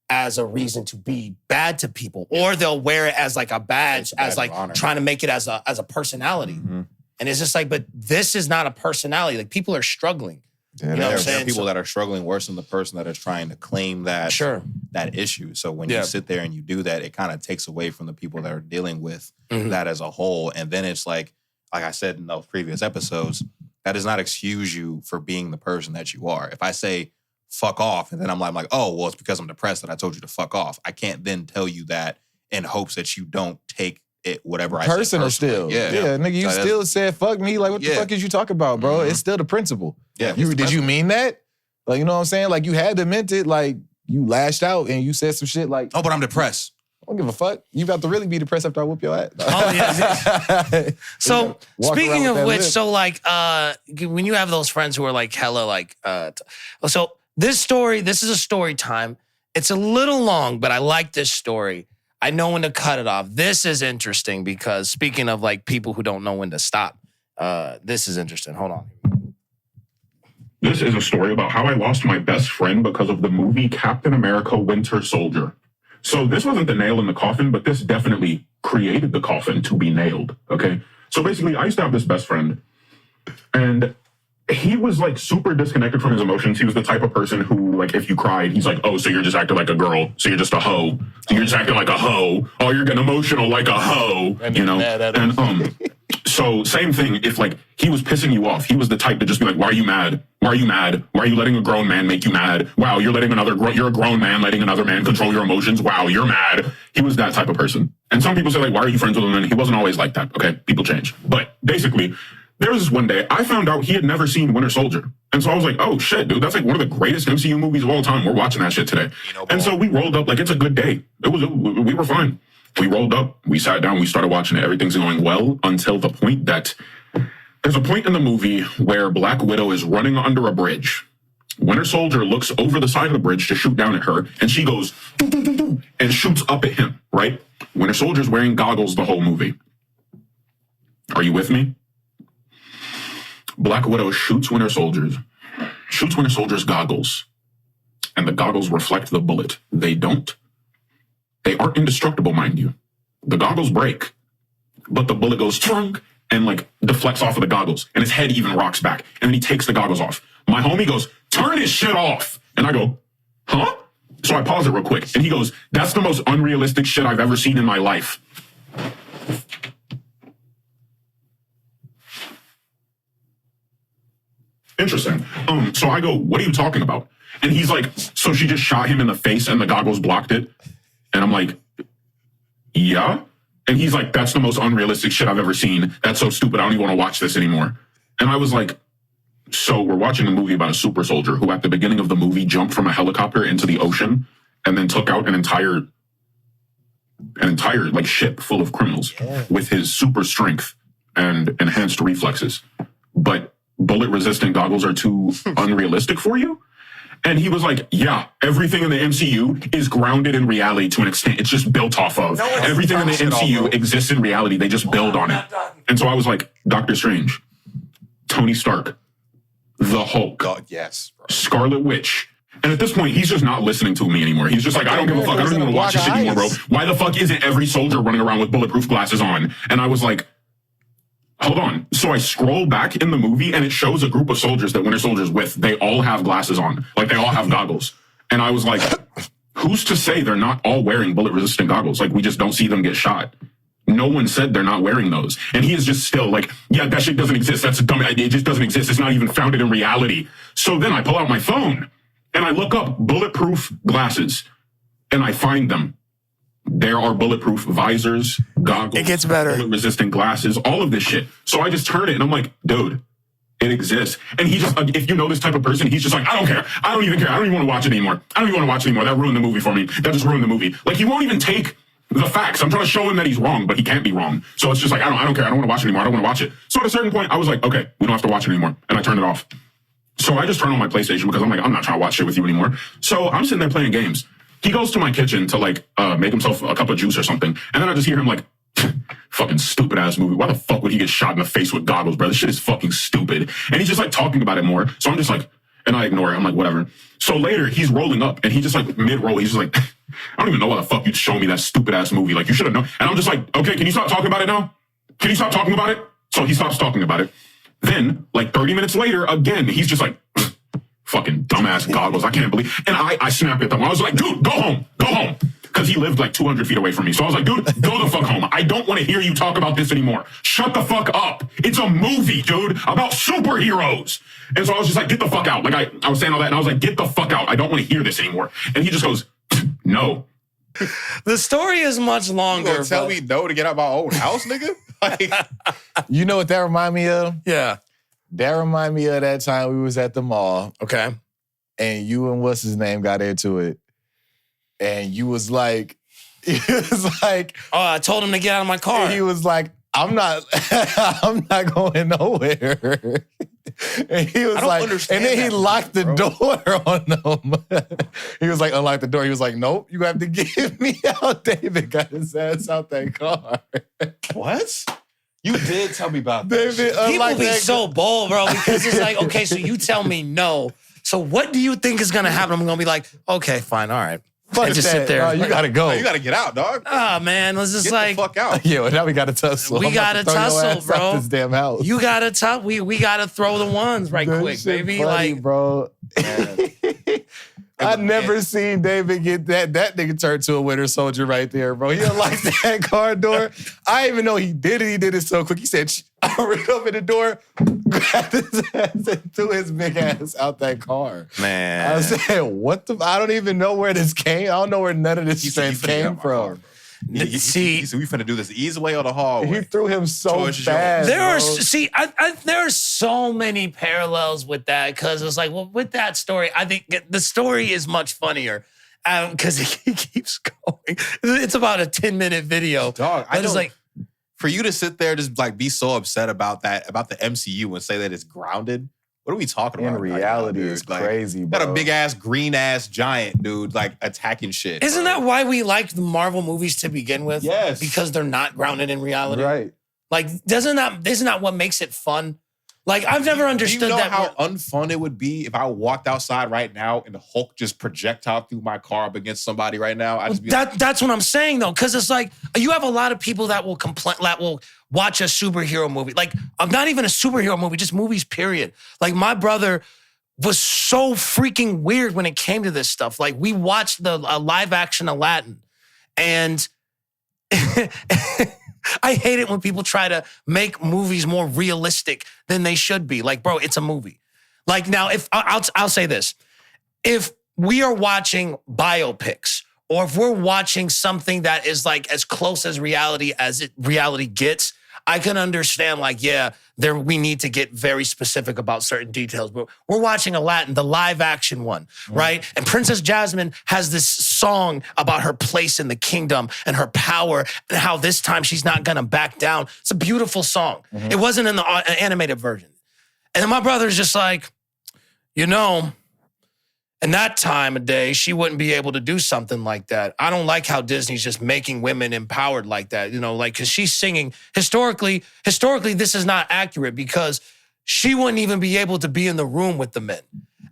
as a reason to be bad to people, or they'll wear it as like a badge, It's a badge as like of honor. trying to make it as a personality. Mhm. And it's just like, but this is not a personality. Like people are struggling. Yeah, You know what There I'm are saying? people So- that are struggling worse than the person that is trying to claim that Sure. that issue. So when Yeah. you sit there and you do that, it kind of takes away from the people that are dealing with Mhm. that as a whole. And then it's like I said in those previous episodes, that does not excuse you for being the person that you are. If I say fuck off, and then I'm like, oh, well, it's because I'm depressed that I told you to fuck off. I can't then tell you that in hopes that you don't take it, whatever I said Personal still. personally. Yeah, nigga, you So that's- still said fuck me. Like, what the Yeah. fuck is you talking about, bro? Mhm. It's still the principle. Yeah, it's You, the did you principle. mean that? Like, you know what I'm saying? Like, you had to meant it. Like, you lashed out and you said some shit like, Oh, but I'm depressed. I don't give a fuck. You about to really be depressed after I whoop your ass. Oh, yeah. So Walk speaking around of with that which, lip. so like when you have those friends who are like hella like so this is a story time. It's a little long, but I like this story. I know when to cut it off. This is interesting because speaking of like people who don't know when to stop, this is interesting. Hold on. This is a story about how I lost my best friend because of the movie Captain America Winter Soldier. So this wasn't the nail in the coffin, but this definitely created the coffin to be nailed, okay? So basically, I used to have this best friend, and he was like super disconnected from his emotions. He was the type of person who, like, if you cried, he's like, oh, so you're just acting like a girl. So you're just a hoe. So you're just acting like a hoe. Oh, you're getting emotional like a hoe, you know? And So same thing, if like he was pissing you off, he was the type to just be like, why are you mad? Why are you mad? Why are you letting a grown man make you mad? Wow, you're a grown man letting another man control your emotions. Wow, you're mad. He was that type of person. And some people say like, why are you friends with him? And he wasn't always like that. Okay, people change. But basically, there was this one day I found out he had never seen Winter Soldier. And so I was like, oh shit, dude, that's like one of the greatest MCU movies of all time. We're watching that shit today. And so we rolled up like it's a good day. We were fine. We rolled up, we sat down, we started watching it. Everything's going well until the point that there's a point in the movie where Black Widow is running under a bridge. Winter Soldier looks over the side of the bridge to shoot down at her, and she goes, doo, doo, doo, doo, and shoots up at him, right? Winter Soldier's wearing goggles the whole movie. Are you with me? Black Widow shoots Winter Soldier's goggles, and the goggles reflect the bullet. They don't. They aren't indestructible, mind you. The goggles break, but the bullet goes trunk and like deflects off of the goggles, and his head even rocks back. And then he takes the goggles off. My homie goes, turn this shit off. And I go, huh? So I pause it real quick. And he goes, that's the most unrealistic shit I've ever seen in my life. Interesting. So I go, what are you talking about? And he's like, so she just shot him in the face and the goggles blocked it? And I'm like, yeah. And he's like, that's the most unrealistic shit I've ever seen. That's so stupid. I don't even want to watch this anymore. And I was like, so we're watching a movie about a super soldier who at the beginning of the movie jumped from a helicopter into the ocean and then took out an entire like ship full of criminals with his super strength and enhanced reflexes. But bullet resistant goggles are too unrealistic for you? And he was like, yeah, everything in the MCU is grounded in reality to an extent. It's just built off of. Everything in the MCU exists in reality. They just build on it. And so I was like, Doctor Strange, Tony Stark, the Hulk, God, yes, bro. Scarlet Witch. And at this point, he's just not listening to me anymore. He's just like, I don't give a fuck. I don't even want to watch this shit anymore, bro. Why the fuck isn't every soldier running around with bulletproof glasses on? And I was like, hold on. So I scroll back in the movie and it shows a group of soldiers that Winter Soldier's with. They all have glasses on. Like they all have goggles. And I was like, who's to say they're not all wearing bullet resistant goggles? Like we just don't see them get shot. No one said they're not wearing those. And he is just still like, yeah, that shit doesn't exist. That's a dumb idea. It just doesn't exist. It's not even founded in reality. So then I pull out my phone and I look up bulletproof glasses and I find them. There are bulletproof visors, goggles, it gets better. Bullet-resistant glasses, all of this shit. So I just turn it and I'm like, dude, it exists. And he just, if you know this type of person, he's just like, I don't care. I don't even care. I don't even want to watch it anymore. I don't even want to watch it anymore. That ruined the movie for me. That just ruined the movie. Like, he won't even take the facts. I'm trying to show him that he's wrong, but he can't be wrong. So it's just like, I don't care. I don't want to watch it anymore. I don't want to watch it. So at a certain point, I was like, okay, we don't have to watch it anymore. And I turned it off. So I just turned on my PlayStation because I'm like, I'm not trying to watch shit with you anymore. So I'm sitting there playing games. He goes to my kitchen to like make himself a cup of juice or something. And then I just hear him like, fucking stupid ass movie. Why the fuck would he get shot in the face with goggles, bro? This shit is fucking stupid. And he's just like talking about it more. So I'm just like, and I ignore it. I'm like, whatever. So later he's rolling up and he just like mid-roll, he's just like, I don't even know why the fuck you'd show me that stupid ass movie. Like you should have known. And I'm just like, okay, can you stop talking about it now? Can you stop talking about it? So he stops talking about it. Then like 30 minutes later, again, he's just like, fucking dumbass goggles. I can't believe. And I snapped at them. I was like, dude, go home. Go home. Because he lived like 200 feet away from me. So I was like, dude, go the fuck home. I don't want to hear you talk about this anymore. Shut the fuck up. It's a movie, dude, about superheroes. And so I was just like, get the fuck out. Like I was saying all that and I was like, get the fuck out. I don't want to hear this anymore. And he just goes, no. The story is much longer. You gonna tell me no to get out of my own house, nigga? Like, You know what that remind me of? Yeah. That remind me of that time we was at the mall Okay. and you and what's his name got into it. And you was like, Oh, I told him to get out of my car. he was like, I'm not going nowhere. And he was I don't like, understand and then he that, locked the bro. door on them. He was like, unlock the door. He was like, nope, you have to get me out. David got his ass out that car. what? You did tell me about that. David, shit. People unlike be that so bold, bro, because it's like, okay, so you tell me no. So what do you think is going to happen? I'm going to be like, okay, fine, all right. Fuck And just that. sit there. No, you gotta go. You gotta get out, dog. Ah, man, let's just Get like, the fuck out. Yeah, well, now we gotta tussle. We I'm about gotta to throw your tussle, ass bro. out this damn house. you got to we got to throw the ones right That quick, shit baby. funny, Like, bro. I never seen David get that. That nigga turned to a Winter Soldier right there, bro. He unlocked that car door. I didn't even know he did it. He did it so quick. He said, I ran open the door, grabbed his ass, and threw his big ass out that car. Man. I said, what the? I don't even know where this came. I don't know where none of this strength came from. He said, we finna do this the easy way or the hard way. He threw him so Choice is fast. There are so many parallels with that because it's like, well, with that story, I think the story is much funnier because he keeps going. It's about a 10-minute video. Dog, I just don't, like, for you to sit there just like be so upset about that, about the MCU and say that it's grounded. What are we talking about? In reality, it's crazy, bro. Got a big ass, green ass giant dude like attacking shit. Isn't that why we like the Marvel movies to begin with? Yes. Because they're not grounded in reality. Right. Like, isn't that what makes it fun? Like, I've never understood Do you know that. how unfun it would be if I walked outside right now and the Hulk just projectile through my car up against somebody right now? I'd just be like, That's what I'm saying though, because it's like you have a lot of people that will complain, that will watch a superhero movie. Like, I'm not even a superhero movie, just movies, period. Like, my brother was so freaking weird when it came to this stuff. Like, we watched the live action Aladdin, and I hate it when people try to make movies more realistic than they should be. Like, bro, it's a movie. Like, now, if I'll say this. If we are watching biopics, or if we're watching something that is like as close as reality as reality gets, I can understand, like, yeah, we need to get very specific about certain details. But we're watching Aladdin, the live action one, right? And Princess Jasmine has this song about her place in the kingdom and her power and how this time she's not gonna back down. It's a beautiful song. It wasn't in the animated version. And then my brother's just like, you know, in that time of day, she wouldn't be able to do something like that. I don't like how Disney's just making women empowered like that, you know, like, because she's singing. Historically, this is not accurate because she wouldn't even be able to be in the room with the men.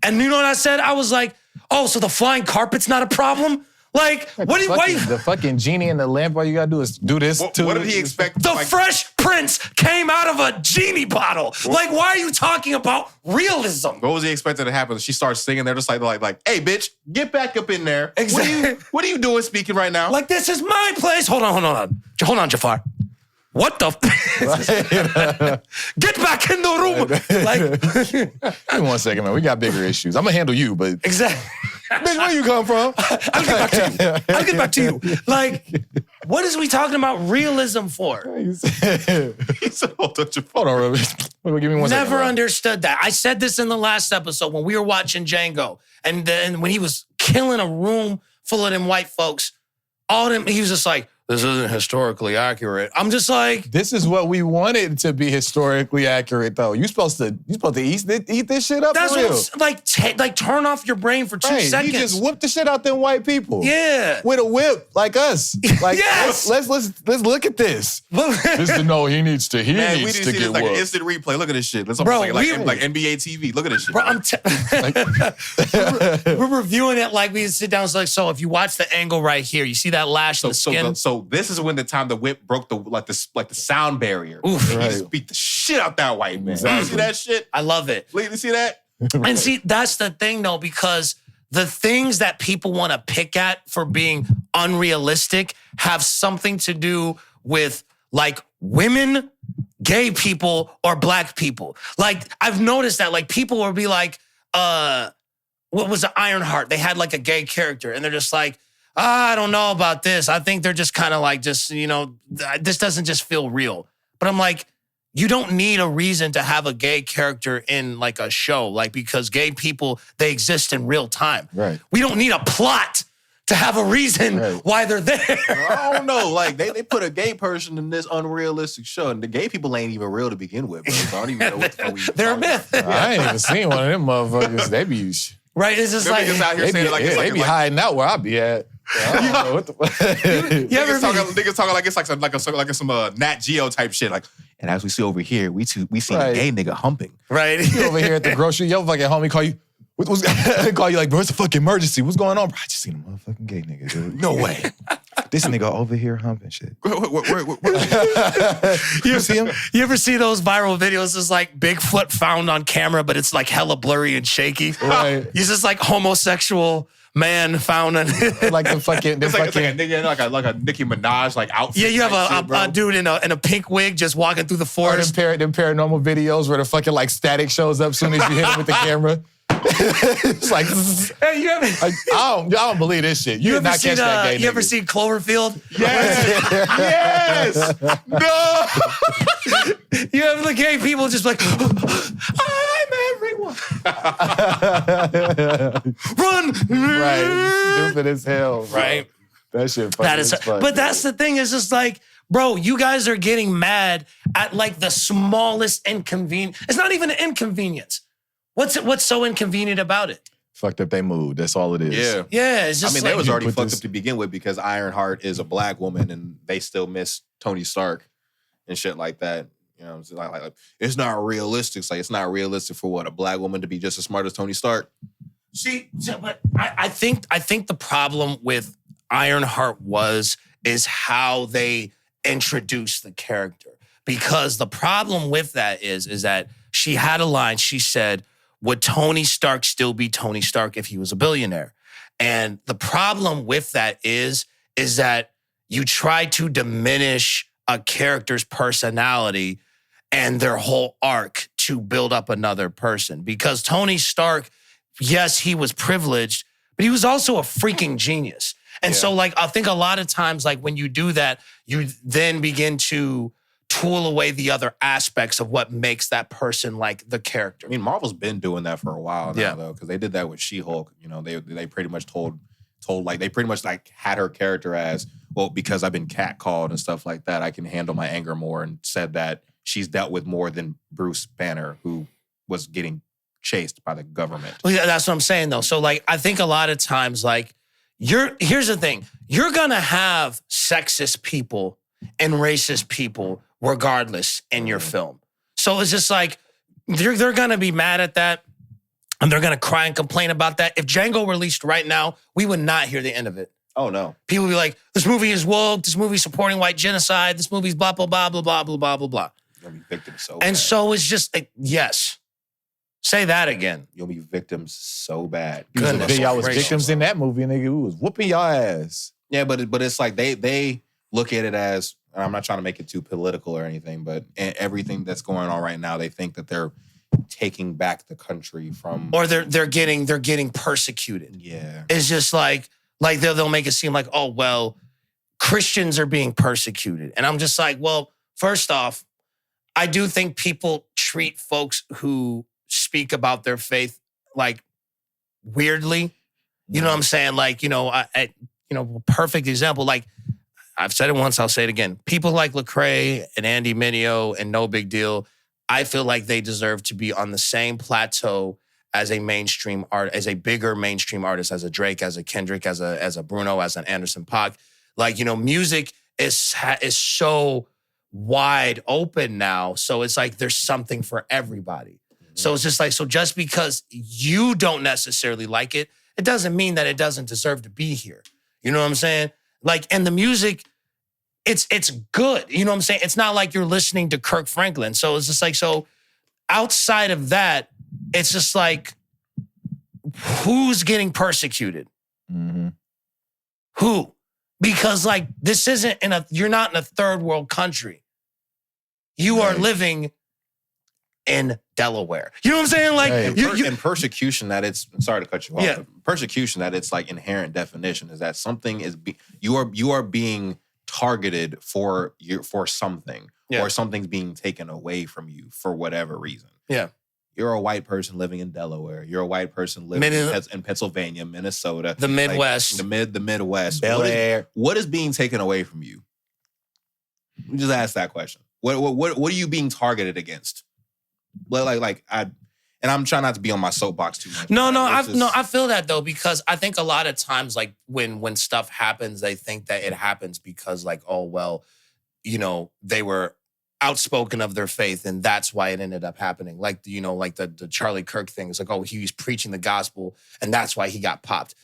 And you know what I said? I was like, oh, so the flying carpet's not a problem? Like, what do you... The fucking genie in the lamp, all you gotta do is do this too. What did he expect? The Fresh Prince came out of a genie bottle. Like, why are you talking about realism? What was he expecting to happen? She starts singing. They're just like, hey, bitch, get back up in there. Exactly. What are you doing speaking right now? Like, this is my place. Hold on, Jafar. What the? Get back in the room. Like, Give me 1 second, man. We got bigger issues. I'm gonna handle you, but exactly. bitch, where you come from? I'll get back to you. Like, what is we talking about realism for? He said, hold on, Ruby. Give me 1 second. Never understood that. I said this in the last episode when we were watching Django, and then when he was killing a room full of them white folks, he was just like, this isn't historically accurate. I'm just like, this is what we wanted to be historically accurate, though. You supposed to eat this shit up. That's for real. like turn off your brain for 2 seconds. You just whip the shit out them white people. Yeah, with a whip like us. Like, yes. let's look at this. He needs to we need to see get this like whooped. an instant replay. Look at this shit. Let's Bro, like NBA TV. Look at this shit. Bro, we're reviewing it like we sit down. It's like, so if you watch the angle right here, you see that lash in the skin. So this is when the time the whip broke the sound barrier. Oof. He just beat the shit out that white man. Exactly. You see that shit? I love it. You see that? And see, that's the thing though, because the things that people want to pick at for being unrealistic have something to do with like women, gay people, or black people. Like, I've noticed that like people will be like, what was it, Ironheart? They had like a gay character and they're just like, I don't know about this. I think they're just kind of like, this doesn't just feel real. But I'm like, you don't need a reason to have a gay character in like a show, like, because gay people, they exist in real time. Right. We don't need a plot to have a reason why they're there. I don't know. Like, they put a gay person in this unrealistic show, and the gay people ain't even real to begin with, bro. So I don't even know what the fuck we They're a myth. I ain't even seen one of them motherfuckers. They be right. It's just like, out here saying they be hiding out where I be at. I don't know what the niggas talking like it's some Nat Geo type shit. Like, and as we see over here, we see a gay nigga humping. Right. You over here at the grocery, your fucking homie call you. Call you like, bro, it's a fucking emergency. What's going on, bro? I just seen a motherfucking gay nigga, dude. No way. This nigga over here humping shit. You see him? You ever see those viral videos? It's like Bigfoot found on camera, but it's like hella blurry and shaky. Right. He's just like homosexual man found a like the fucking, It's like a nigga, like a Nicki Minaj like outfit. yeah. You have type shit, a dude in a pink wig just walking through the or forest. them paranormal videos where the fucking like static shows up as soon as you hit him with the camera. It's like, Hey, I don't believe this shit. You did not catch that gay You ever nigga. seen Cloverfield? Yes. No. You have the gay people just like, I'm everyone. Run. Right. Stupid as hell. Bro. Right. That shit funny That is, as fuck. but that's the thing is just like, bro, you guys are getting mad at like the smallest inconvenience. It's not even an inconvenience. What's so inconvenient about it? Fucked up they mood. That's all it is. Yeah. Yeah, it's just I mean, like, they was already put fucked this- up to begin with because Ironheart is a black woman and they still miss Tony Stark and shit like that. You know, it's like it's not realistic. It's like it's not realistic for what, a black woman to be just as smart as Tony Stark. See, but I think the problem with Ironheart is how they introduced the character. Because the problem with that is that she had a line. She said, "Would Tony Stark still be Tony Stark if he was a billionaire?" And the problem with that is that you try to diminish a character's personality and their whole arc to build up another person. Because Tony Stark, yes, he was privileged, but he was also a freaking genius. And so, like, I think a lot of times, like, when you do that, you then begin to tool away the other aspects of what makes that person like the character. I mean, Marvel's been doing that for a while now, Yeah. though, because they did that with She-Hulk. You know, they pretty much told like they pretty much like had her character as, well, because I've been catcalled and stuff like that, I can handle my anger more, and said that she's dealt with more than Bruce Banner, who was getting chased by the government. Well, yeah, that's what I'm saying, though. So, like, I think a lot of times, like, here's the thing. You're going to have sexist people and racist people regardless in your film. So it's just like, they're going to be mad at that, and they're going to cry and complain about that. If Django released right now, we would not hear the end of it. Oh, no. People would be like, this movie is woke, this movie's supporting white genocide, this movie's blah, blah, blah, blah, blah, blah, blah, blah, blah. You'll be victims so And bad. so it's just, like, yes. Say that again. You'll be victims so bad. Goodness Y'all was gracious. victims in that movie, nigga. We was whooping y'all ass. Yeah, but it's like they look at it as, and I'm not trying to make it too political or anything, but everything that's going on right now, they think that they're taking back the country from, Or they're getting persecuted. yeah. It's just like they'll make it seem like, oh, well, Christians are being persecuted. And I'm just like, well, first off, I do think people treat folks who speak about their faith like weirdly. You know what I'm saying? Like, perfect example. Like, I've said it once, I'll say it again. People like Lecrae and Andy Mineo and No Big Deal, I feel like they deserve to be on the same plateau as a mainstream art, as a bigger mainstream artist, as a Drake, as a Kendrick, as a Bruno, as an Anderson .Paak. Like, music is so wide open now. So it's like there's something for everybody. So it's just like, so just because you don't necessarily like it, it doesn't mean that it doesn't deserve to be here. You know what I'm saying? Like, and the music, it's good. You know what I'm saying? It's not like you're listening to Kirk Franklin. So it's just like, so outside of that, it's just like, who's getting persecuted? Mm-hmm. Who? Because like, this isn't you're not in a third world country. You are living in Delaware. You know what I'm saying? Like, Right. And persecution, that it's, sorry to cut you off. Yeah. But persecution, that it's like inherent definition is that something is, you are being targeted for something, Yeah. or something's being taken away from you for whatever reason. Yeah. You're a white person living in Delaware. You're a white person living in Pennsylvania, Minnesota, The Midwest. the Midwest. Bel Air. What is being taken away from you? We just ask that question. What are you being targeted against? Well, and I'm trying not to be on my soapbox too much. No, It's just- I feel that though, because I think a lot of times, like when stuff happens, they think that it happens because like, oh, well, they were outspoken of their faith and that's why it ended up happening. Like, like the Charlie Kirk thing. It's like, oh, he was preaching the gospel and that's why he got popped.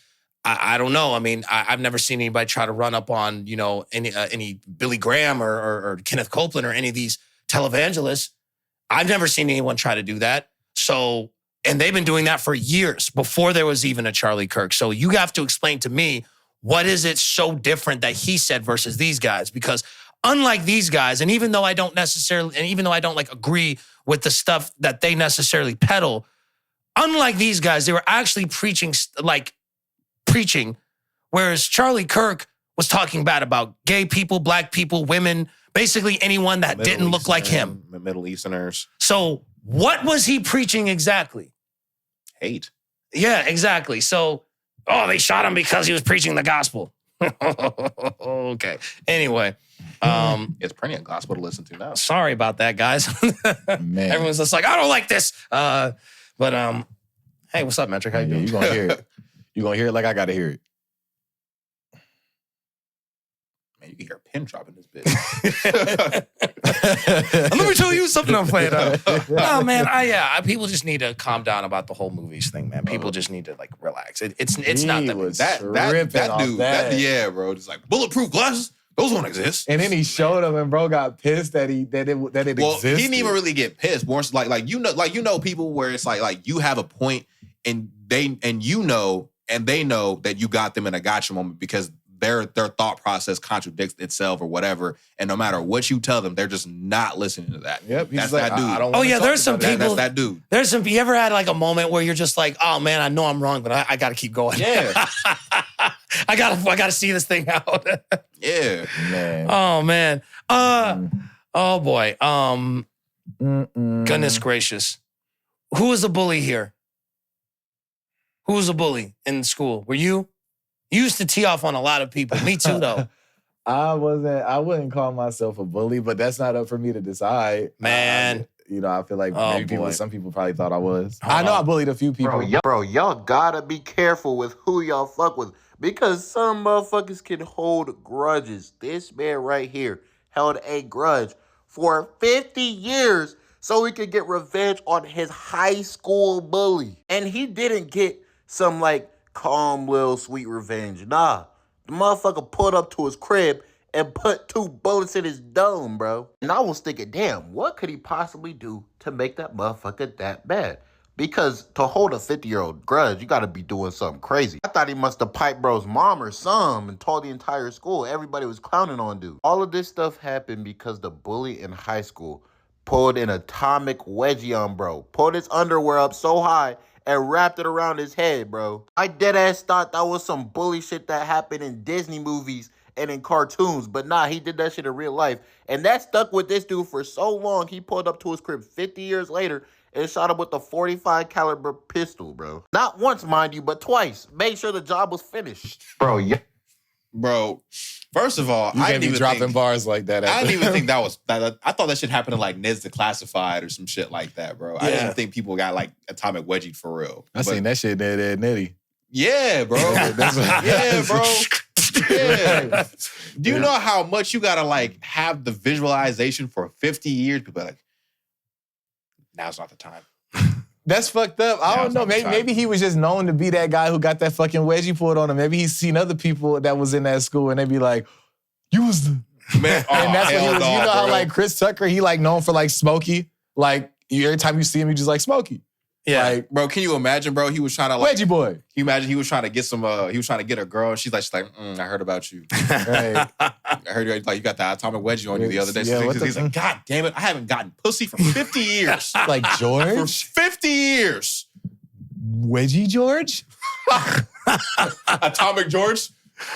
I don't know. I mean, I've never seen anybody try to run up on, any Billy Graham or Kenneth Copeland or any of these televangelists. I've never seen anyone try to do that. So And they've been doing that for years before there was even a Charlie Kirk. So you have to explain to me, what is it so different that he said versus these guys? Because unlike these guys, and even though I don't like agree with the stuff that they necessarily peddle, unlike these guys, they were actually preaching, whereas Charlie Kirk was talking bad about gay people, black people, women, basically anyone that didn't look like him. Middle Easterners. So what was he preaching exactly? Hate. Yeah, exactly. So, they shot him because he was preaching the gospel. Okay. Anyway. It's plenty of gospel to listen to now. Sorry about that, guys. Man. Everyone's just like, I don't like this. Hey, what's up, Metric? How you doing? You gonna hear it. You gonna hear it like I gotta hear it. Man, you can hear a pin drop in this bitch. Let me tell you something I'm playing out. Oh, man. People just need to calm down about the whole movies thing, man. People just need to, relax. It's not that big. That dude, yeah, bro. Just like, bulletproof glasses? Those don't exist. And then he showed him, and bro got pissed that it existed. He didn't even really get pissed. More so like people where it's like you have a point, and they know that you got them in a gotcha moment because their thought process contradicts itself or whatever. And no matter what you tell them, they're just not listening to that. Yep, that's that dude. There's some people. That's that dude. You ever had a moment where you're just like, oh man, I know I'm wrong, but I got to keep going. Yeah. I gotta see this thing out. Yeah, man. Oh man. Oh boy. Goodness gracious. Who was a bully here? Who was a bully in school? Were you? You used to tee off on a lot of people. Me too, though. I wouldn't call myself a bully, but that's not up for me to decide. Man. I feel like some people probably thought I was. I know I bullied a few people. Bro, y'all gotta be careful with who y'all fuck with because some motherfuckers can hold grudges. This man right here held a grudge for 50 years so he could get revenge on his high school bully. And he didn't get some calm little sweet revenge. Nah, the motherfucker pulled up to his crib and put 2 bullets in his dome, bro. And I was thinking, damn, what could he possibly do to make that motherfucker that bad? Because to hold a 50-year-old grudge, you gotta be doing something crazy. I thought he must have piped bro's mom or some and told the entire school. Everybody was clowning on dude. All of this stuff happened because the bully in high school pulled an atomic wedgie on bro, pulled his underwear up so high and wrapped it around his head, bro. I deadass thought that was some bully shit that happened in Disney movies and in cartoons, but nah, he did that shit in real life. And that stuck with this dude for so long, he pulled up to his crib 50 years later and shot him with a 45 caliber pistol, bro. Not once, mind you, but twice. Made sure the job was finished. Bro, yeah. Bro, first of all, I didn't even dropping bars like that. I didn't even think that was. I thought that shit happened to Ned's Declassified or some shit like that, bro. I didn't think people got atomic wedgie for real. I seen that shit there, Nitty. Yeah, bro. Yeah, bro. Yeah. Do you know how much you gotta have the visualization for 50 years? People are like, now's not the time. That's fucked up. I don't know. Maybe he was just known to be that guy who got that fucking wedgie pulled on him. Maybe he's seen other people that was in that school and they be like, you was the... Man, and that's what he was. You know how Chris Tucker, he known for Smokey? Every time you see him, you just Smokey. Yeah. Bro, can you imagine, bro? He was trying to wedgie boy. Can you imagine he was trying to get he was trying to get a girl and she's like, I heard about you. Right. I heard you got the atomic wedgie on you the other day. Yeah, he's like, God damn it, I haven't gotten pussy for 50 years. George? For 50 years. Wedgie George? Atomic George?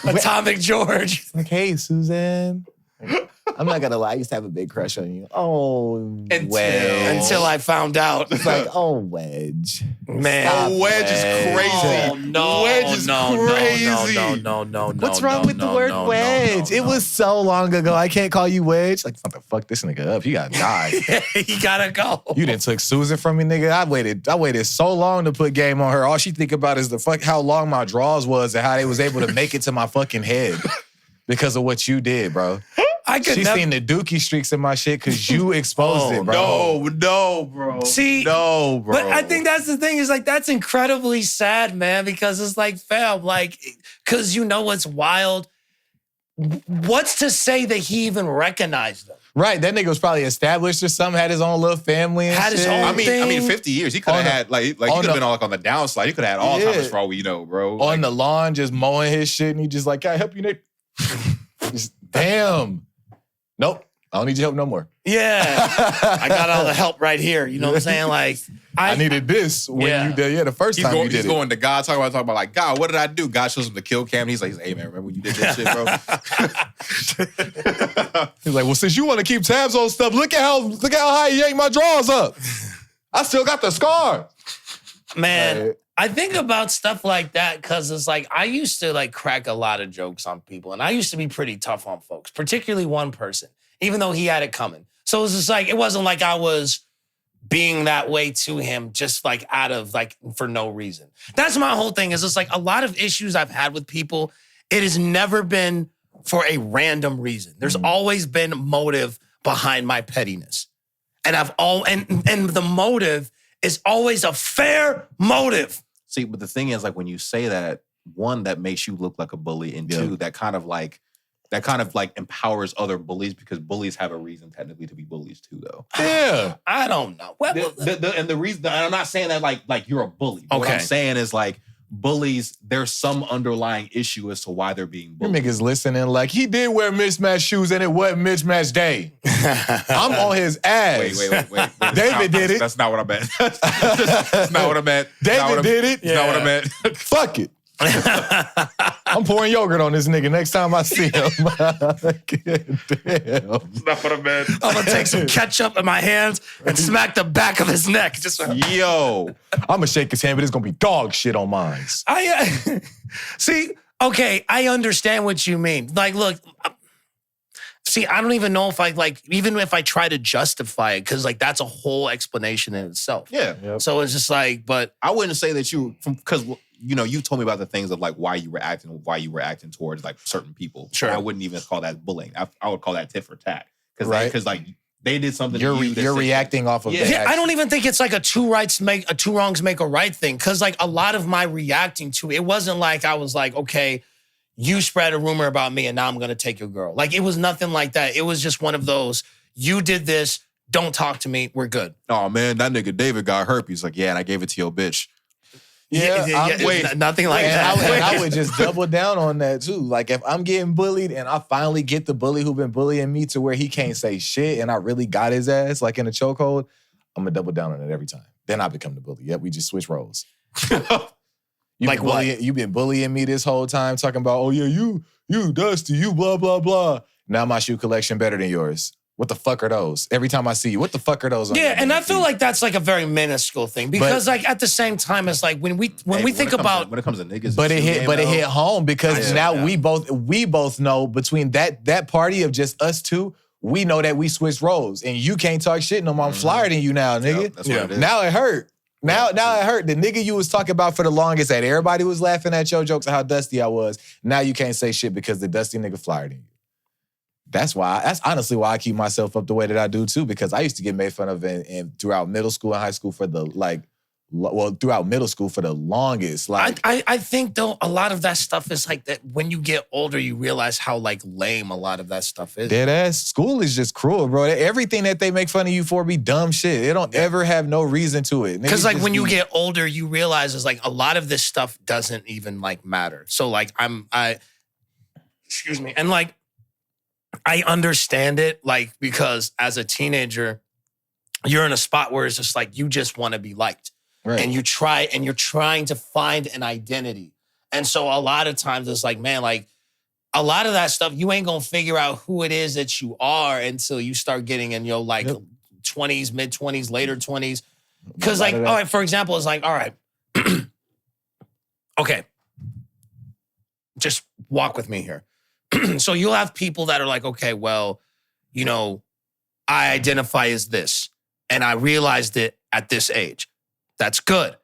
Atomic George. Hey, Suzanne. I'm not gonna lie, I used to have a big crush on you. Oh, Wedge. Until I found out. It's Wedge. Man. Stop, Wedge is crazy. Oh, no. Wedge is crazy. No. What's wrong with the word Wedge? It was so long ago. I can't call you Wedge. What the fuck this nigga up? He gotta die. He gotta go. You done took Susan from me, nigga. I waited so long to put game on her. All she think about is how long my draws was and how they was able to make it to my fucking head because of what you did, bro. She's seen the dookie streaks in my shit because you exposed it, bro. No, bro. See, no, bro. But I think that's the thing is that's incredibly sad, man, because it's fam, because you know what's wild? What's to say that he even recognized them? Right, that nigga was probably established or something, had his own little family and Had his shit. own I mean, 50 years. He could have On had like he could have been on the downslide. He could have had Alzheimer's for all we know, bro. On the lawn, just mowing his shit, and he just like, can I help you, Nick? Damn. Nope. I don't need your help no more. Yeah. I got all the help right here. You know what I'm saying? Like, I needed this when you did. Yeah, the first time you did he's going to God, talking about like, God, what did I do? God shows him the kill cam. He's like, hey man, remember when you did that shit, bro? He's like, well, since you want to keep tabs on stuff, look at how high you yanked my drawers up. I still got the scar. Man, Right. I think about stuff like that because it's like I used to like crack a lot of jokes on people, and I used to be pretty tough on folks, particularly one person, even though he had it coming. So it was just like, it wasn't like I was being that way to him just like out of like for no reason. That's my whole thing, is it's like a lot of issues I've had with people, it has never been for a random reason. There's always been motive behind my pettiness. And and the motive is always a fair motive. See, but the thing is, like, when you say that, one, that makes you look like a bully, and two, that kind of like empowers other bullies, because bullies have a reason technically to be bullies too, though. Yeah. I don't know. And the reason, and I'm not saying that like you're a bully. But What I'm saying is like bullies, there's some underlying issue as to why they're being You bullied. niggas listening like, he did wear mismatched shoes and it wasn't mismatched day. I'm on his ass. Wait. David did it. That's not what I meant. That's not what I meant. David did it. That's not what I meant. Fuck it. I'm pouring yogurt on this nigga next time I see him. Damn. That's not what I meant. I'm gonna take some ketchup in my hands and smack the back of his neck. Just Yo. I'm gonna shake his hand, but it's gonna be dog shit on mine. see. Okay, I understand what you mean. Like, look. See, I don't even know if I even if I try to justify it, because like that's a whole explanation in itself. Yeah. Yep. So it's just like, but I wouldn't say that because you told me about the things of like why you were acting towards like certain people. Sure. I wouldn't even call that bullying. I would call that tit for tat. Right. Because like they did something. You're to you that you're said- reacting off of that. yeah, I don't even think it's like a two wrongs make a right thing. Because like a lot of my reacting to it wasn't like I was like, okay, you spread a rumor about me and now I'm gonna take your girl. Like, it was nothing like that. It was just one of those, you did this, don't talk to me, we're good. Oh man, that nigga David got herpes. Like, yeah, and I gave it to your bitch. Wait, nothing like that. I would just double down on that too. Like, if I'm getting bullied and I finally get the bully who been bullying me to where he can't say shit and I really got his ass like in a chokehold, I'm gonna double down on it every time. Then I become the bully. Yep, we just switch roles. Like what? You've been bullying me this whole time, talking about, oh yeah, you Dusty, you blah, blah, blah. Now my shoe collection better than yours. What the fuck are those? Every time I see you, what the fuck are those? On Yeah, your and I damn feel feet? like that's like a very minuscule thing, because like at the same time, it's like when we think about when it comes to niggas, But it hit home because now yeah. we both know between that party of just us two, we know that we switched roles and you can't talk shit no more. I'm flyer than you now, nigga. Yep, that's what it is. Now it hurt. Now it hurt. The nigga you was talking about for the longest, that everybody was laughing at your jokes of how dusty I was. Now you can't say shit because the dusty nigga flyer than you. That's honestly why I keep myself up the way that I do too, because I used to get made fun of and throughout middle school and high school for the throughout middle school for the longest. Like, I think though a lot of that stuff is like that when you get older, you realize how like lame a lot of that stuff is. dead ass. School is just cruel, bro. Everything that they make fun of you for be dumb shit. It don't ever have no reason to it. Because Niggas like just when you be- get older, you realize is like a lot of this stuff doesn't even like matter. So like excuse me, and like I understand it, like, because as a teenager, you're in a spot where it's just like you just want to be liked. Right. And you're trying to find an identity. And so a lot of times it's like, man, like a lot of that stuff, you ain't gonna figure out who it is that you are until you start getting in your like 20s, mid-20s, later 20s. Because like, all right, for example, it's like, all right, okay, just walk with me here. So you'll have people that are like, okay, well, you know, I identify as this and I realized it at this age. That's good.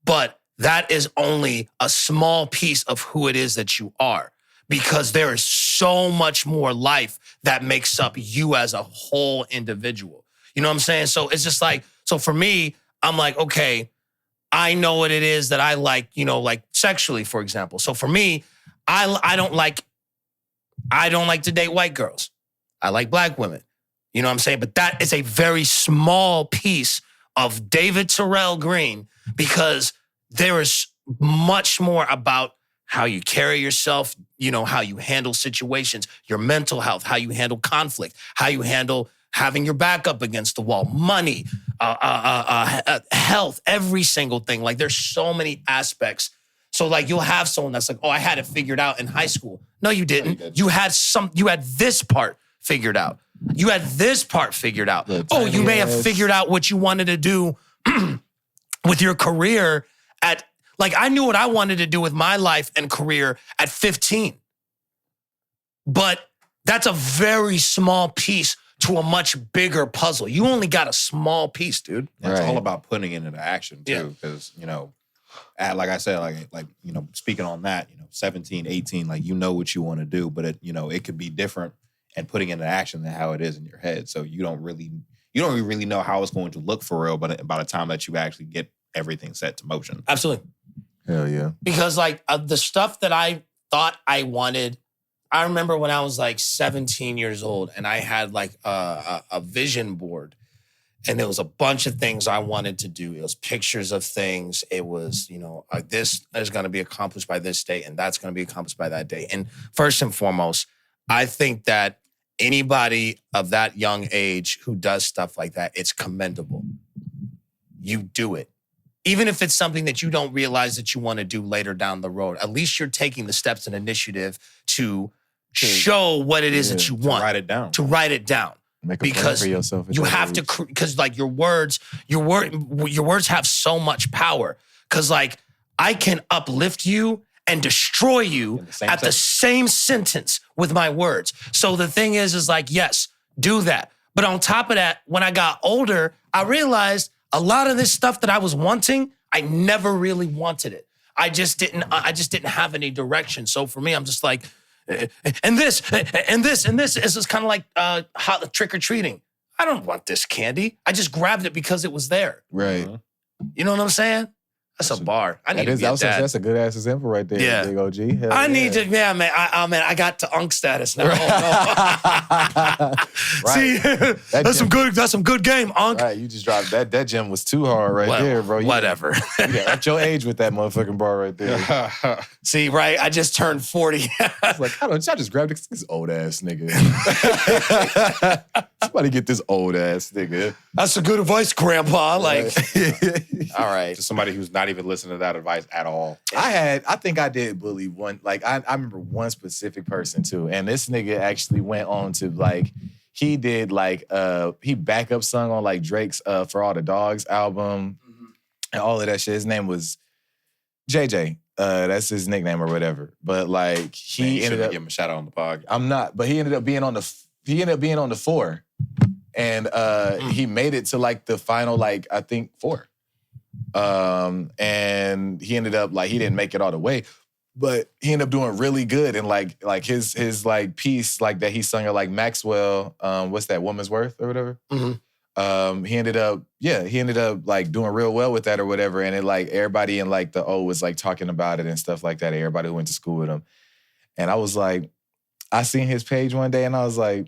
But that is only a small piece of who it is that you are, because there is so much more life that makes up you as a whole individual. You know what I'm saying? So it's just like, so for me, I'm like, okay, I know what it is that I like, you know, like sexually, for example. So for me, I don't like to date white girls. I like black women. You know what I'm saying? But that is a very small piece of David Terrell Green because there is much more about how you carry yourself, you know, how you handle situations, your mental health, how you handle conflict, how you handle having your back up against the wall, money, health, every single thing. Like there's so many aspects. So like you'll have someone that's like, oh, I had it figured out in high school. No, you didn't. You had this part figured out. You had this part figured out. Oh, you may have figured out what you wanted to do with your career at, like I knew what I wanted to do with my life and career at 15. But that's a very small piece to a much bigger puzzle. You only got a small piece, dude. It's all about putting it into action too. Because, you know, like I said, like, you know, speaking on that, you know, 17, 18, like you know what you want to do, but it, you know, it could be different and putting it into action than how it is in your head. So you don't really know how it's going to look for real, but by the time that you actually get everything set to motion. Absolutely. Hell yeah. Because like the stuff that I thought I wanted, I remember when I was like 17 years old and I had like a vision board and there was a bunch of things I wanted to do. It was pictures of things. It was, you know, this is going to be accomplished by this date and that's going to be accomplished by that day. And first and foremost, I think that anybody of that young age who does stuff like that, it's commendable. You do it. Even if it's something that you don't realize that you want to do later down the road, at least you're taking the steps and initiative to show what it is that you want. To write it down. Make a because plan for yourself. You have to, because like your words have so much power. Because like I can uplift you and destroy you at the same sentence with my words. So the thing is like, yes, do that. But on top of that, when I got older, I realized a lot of this stuff that I was wanting, I never really wanted it. I just didn't have any direction. So for me, I'm just like, and this. It's just kind of like trick or treating. I don't want this candy. I just grabbed it because it was there. Right. You know what I'm saying? That's a bar. I need to get that. That's a good ass example right there. Yeah. Big OG. Hell I need to, man. I got to unk status now. Oh, no. See, that's some good game, unk. Right, you just dropped that. That gem was too hard there, bro. Whatever. You got your age with that motherfucking bar right there. See, right? I just turned 40. It's like, I just grabbed this old ass nigga. Somebody get this old ass nigga. That's a good advice, Grandpa. Like, all right. To somebody who's not even listening to that advice at all. I think I did bully one. Like, I remember one specific person too. And this nigga actually went on to like, he did like, he backup sung on like Drake's For All the Dogs album and all of that shit. His name was JJ. That's his nickname or whatever. But like, he ended up give him a shout out on the pod. I'm not, but he ended up being on the 4. And he made it to like the final, like, I think 4. And he ended up like, he didn't make it all the way, but he ended up doing really good. And like his like piece like that he sung at like Maxwell, what's that, Woman's Worth or whatever? Mm-hmm. He ended up like doing real well with that or whatever. And it like everybody in like the O was like talking about it and stuff like that. Everybody who went to school with him. And I was like, I seen his page one day and I was like,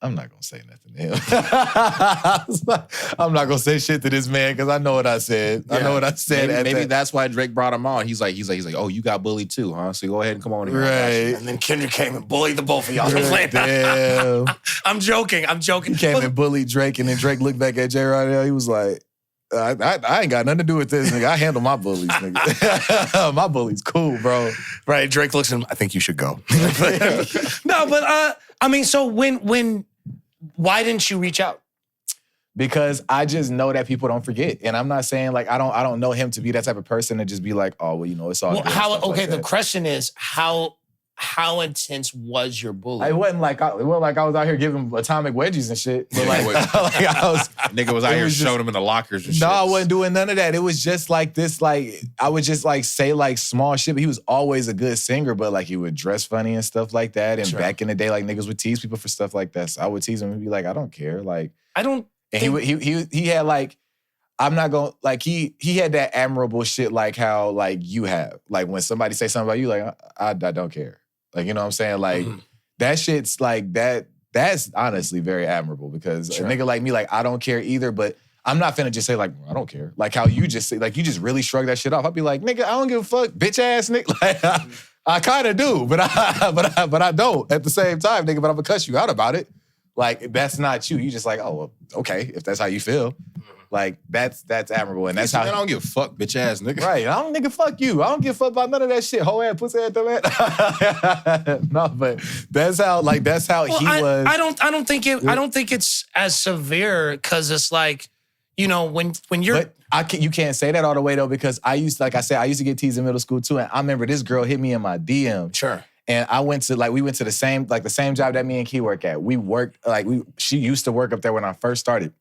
I'm not going to say nothing to him. I'm not going to say shit to this man because I know what I said. Yeah. I know what I said. Maybe that's why Drake brought him on. He's like, oh, you got bullied too, huh? So go ahead and come on here. Right. And then Kendrick came and bullied the both of y'all. Damn. I'm joking. He came and bullied Drake and then Drake looked back at J. Rodell. He was like, I ain't got nothing to do with this, nigga. I handle my bullies, nigga. My bullies cool, bro. Right. Drake looks at him, I think you should go. No, but I mean, so why didn't you reach out? Because I just know that people don't forget. And I'm not saying like I don't know him to be that type of person to just be like, oh, well, you know, it's all good. The question is how intense was your bullying? It wasn't like I was out here giving atomic wedgies and shit. But like, nigga was out here showing him in the lockers and shit. No, I wasn't doing none of that. It was just like this, like, I would just like say like small shit, but he was always a good singer, but like he would dress funny and stuff like that. And back in the day, like niggas would tease people for stuff like that. So I would tease him and be like, I don't care. Like, I don't. And he had like, I'm not gonna, like, he had that admirable shit like how like you have. Like when somebody say something about you, like, I don't care. Like, you know what I'm saying? Like, that shit's like, that that's honestly very admirable because a nigga like me, like, I don't care either, but I'm not finna just say, like, I don't care. Like how you just say, like, you just really shrug that shit off. I'd be like, nigga, I don't give a fuck, bitch ass nigga. Like, I kind of do, but I don't at the same time, nigga, but I'm gonna cuss you out about it. Like, that's not you. You just like, oh, well, okay, if that's how you feel. Like, that's admirable. And that's how... I don't give a fuck, bitch ass nigga. Right. I don't nigga, fuck you. I don't give a fuck about none of that shit. Whole ass, pussy ass, dumb ass. No, but that's how he was. I don't think it's as severe because it's like, you know, when you're... But you can't say that all the way, though, because I used to get teased in middle school, too. And I remember this girl hit me in my DM. Sure. And we went to the same job that me and Key work at. We worked, she used to work up there when I first started.